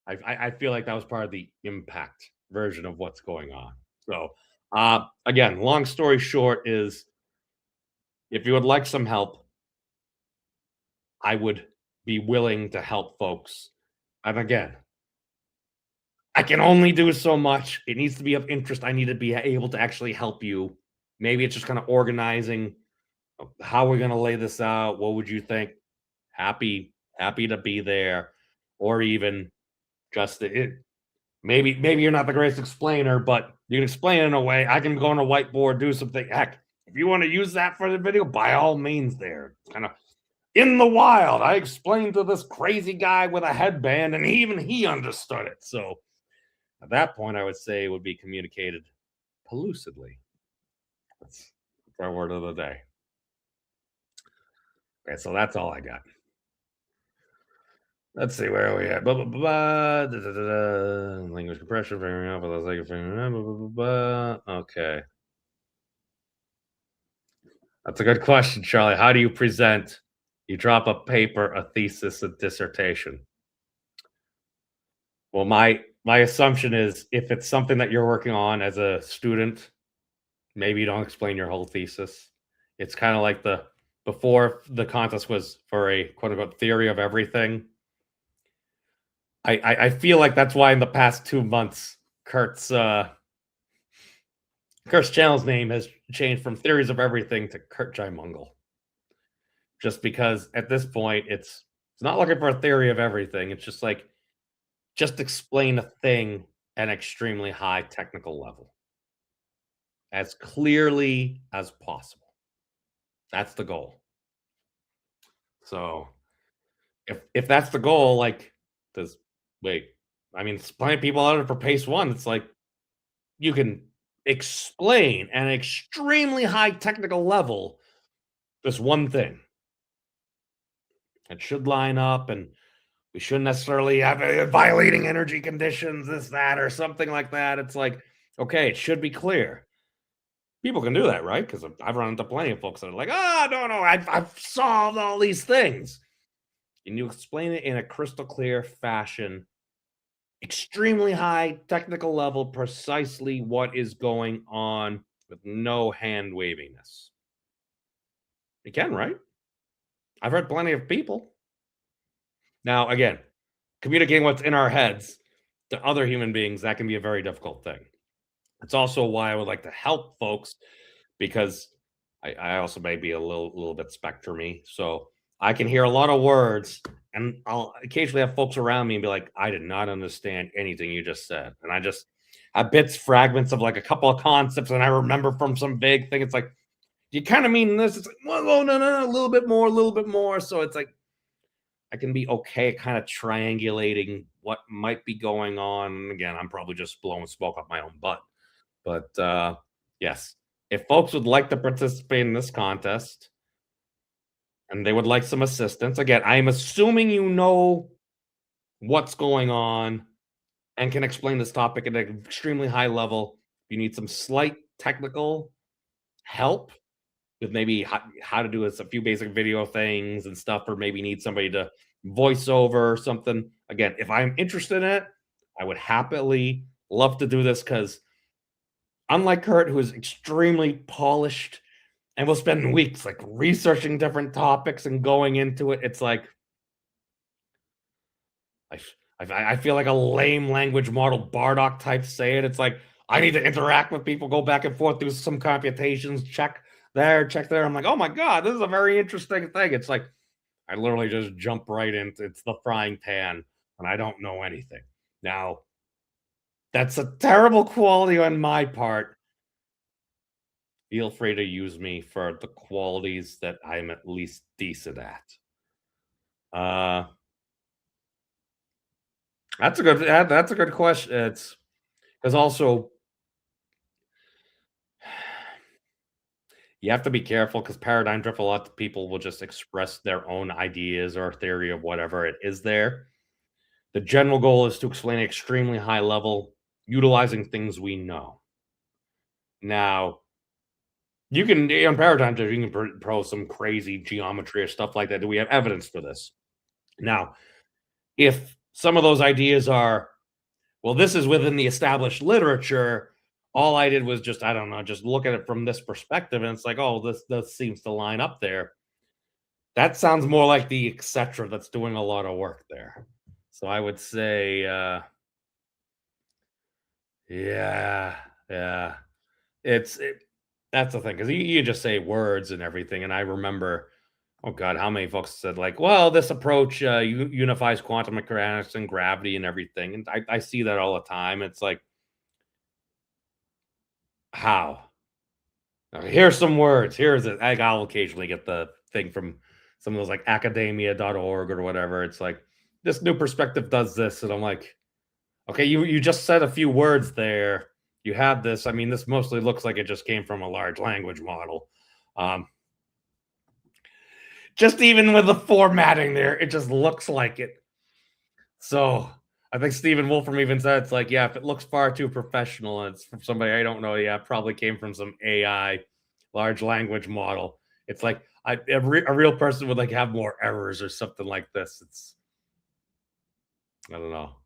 I feel like that was part of the impact version of what's going on. So again, long story short is, if you would like some help, I would be willing to help folks. And again, I can only do so much. It needs to be of interest. I need to be able to actually help you. Maybe it's just kind of organizing how we're going to lay this out. What would you think? Happy to be there. Or even just maybe you're not the greatest explainer, but you can explain it in a way. I can go on a whiteboard, do something. Heck, if you want to use that for the video, by all means there. Kind of in the wild, I explained to this crazy guy with a headband, and even he understood it. So at that point, I would say it would be communicated pellucidly. That's our word of the day. Okay, so that's all I got. Let's see, where are we at? Language compression, figuring out what I was like. Okay. That's a good question, Charlie. How do you present? You drop a paper, a thesis, a dissertation. Well, my assumption is if it's something that you're working on as a student, maybe you don't explain your whole thesis. It's kind of like before the contest was for a quote unquote theory of everything. I feel like that's why in the past 2 months, Curt's channel's name has changed from Theories of Everything to Curt Jaimungal. Just because at this point, it's not looking for a theory of everything. It's just like, just explain a thing at an extremely high technical level as clearly as possible. That's the goal. So if that's the goal, like, I mean, plenty of people out there for pace 1. It's like you can explain at an extremely high technical level this one thing. It should line up, and we shouldn't necessarily have violating energy conditions, this, that, or something like that. It's like, okay, it should be clear. People can do that, right? Because I've run into plenty of folks that are like, no, I've solved all these things. And you explain it in a crystal clear fashion, extremely high technical level, precisely what is going on with no hand waviness. You can, right? I've heard plenty of people. Now, again, communicating what's in our heads to other human beings, that can be a very difficult thing. It's also why I would like to help folks, because I also may be a little bit spectrumy. So I can hear a lot of words, and I'll occasionally have folks around me and be like, I did not understand anything you just said. And I just have bits, fragments of like a couple of concepts, and I remember from some big thing. It's like, you kind of mean this? It's like, well, no, a little bit more. So it's like, I can be okay at kind of triangulating what might be going on. Again, I'm probably just blowing smoke up my own butt. But yes, if folks would like to participate in this contest and they would like some assistance, again, I'm assuming you know what's going on and can explain this topic at an extremely high level. You need some slight technical help with maybe how to do a few basic video things and stuff, or maybe need somebody to voice over or something. Again, if I'm interested in it, I would happily love to do this, because unlike Curt, who is extremely polished and will spend weeks like researching different topics and going into it, it's like I feel like a lame language model Bardock type say it. It's like, I need to interact with people, go back and forth, do some computations, check there, check there. I'm like, oh my God, this is a very interesting thing. It's like, I literally just jump right into it's the frying pan and I don't know anything. Now, that's a terrible quality on my part. Feel free to use me for the qualities that I'm at least decent at. That's a good question. It's because also you have to be careful, because paradigm drift, a lot of people will just express their own ideas or theory of whatever it is there. The general goal is to explain at extremely high level, utilizing things we know. Now, you can, on paradigm drift, you can propose some crazy geometry or stuff like that. Do we have evidence for this? Now, if some of those ideas are, well, this is within the established literature, all I did was just, I don't know, just look at it from this perspective, and it's like, oh, this seems to line up there. That sounds more like the etc. that's doing a lot of work there. So I would say, yeah. That's the thing, because you just say words and everything, and I remember, oh God, how many folks said like, well, this approach unifies quantum mechanics and gravity and everything, and I see that all the time. It's like, how? Here's some words. Here's it. I'll occasionally get the thing from some of those like academia.org or whatever. It's like, this new perspective does this, and I'm like, okay, you just said a few words there. You had this. I mean, this mostly looks like it just came from a large language model. Just even with the formatting there, it just looks like it. So I think Stephen Wolfram even said, it's like, yeah, if it looks far too professional and it's from somebody I don't know, yeah, it probably came from some AI, large language model. It's like a real person would like have more errors or something like this. It's, I don't know.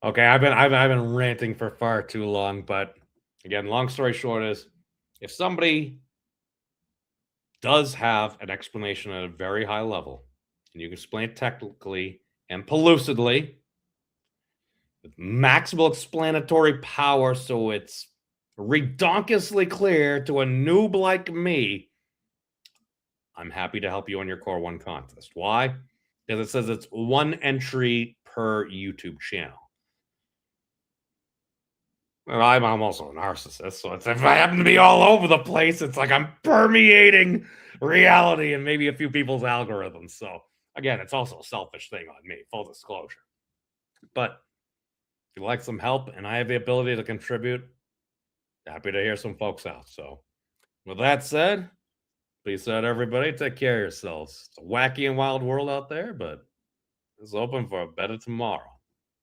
Okay, I've been ranting for far too long, but again, long story short is, if somebody does have an explanation at a very high level, and you can explain it technically and pellucidly, with maximal explanatory power, so it's redonkulously clear to a noob like me, I'm happy to help you on your Core 1 contest. Why? Because it says it's 1 entry per YouTube channel. And I'm also a narcissist, so it's, if I happen to be all over the place, it's like I'm permeating reality and maybe a few people's algorithms. So again, it's also a selfish thing on me, full disclosure. But if you'd like some help and I have the ability to contribute, happy to hear some folks out. So with that said, peace out, everybody. Take care of yourselves. It's a wacky and wild world out there, but is open for a better tomorrow.